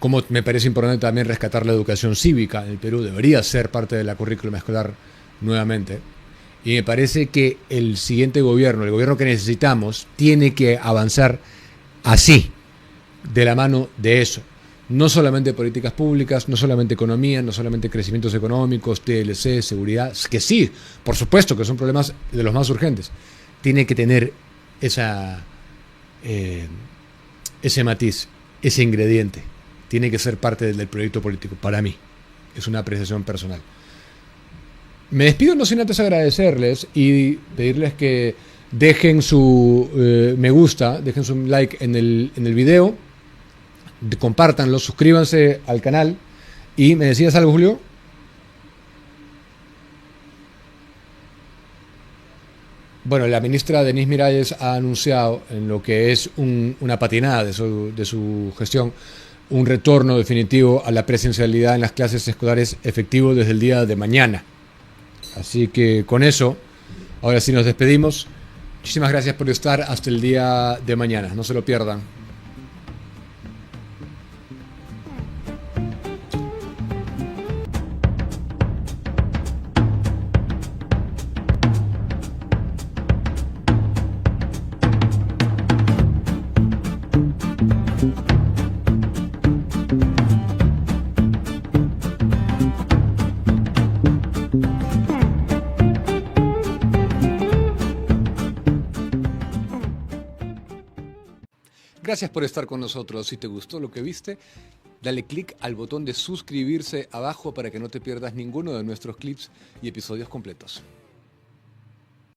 S1: como me parece importante también rescatar la educación cívica en el Perú. Debería ser parte de la currículum escolar nuevamente. Y me parece que el siguiente gobierno, el gobierno que necesitamos, tiene que avanzar así, de la mano de eso. No solamente políticas públicas, no solamente economía, no solamente crecimientos económicos, TLC, seguridad, que sí, por supuesto que son problemas de los más urgentes. Tiene que tener ese matiz, ese ingrediente. Tiene que ser parte del proyecto político, para mí. Es una apreciación personal. Me despido no sin antes agradecerles y pedirles que dejen su me gusta, dejen su like en el video, compártanlo, suscríbanse al canal. Y ¿me decías algo, Julio? Bueno, la ministra Denise Miralles ha anunciado, en lo que es una patinada de su gestión, un retorno definitivo a la presencialidad en las clases escolares efectivo desde el día de mañana. Así que con eso, ahora sí nos despedimos. Muchísimas gracias por estar hasta el día de mañana. No se lo pierdan. Gracias por estar con nosotros. Si te gustó lo que viste, dale clic al botón de suscribirse abajo para que no te pierdas ninguno de nuestros clips y episodios completos.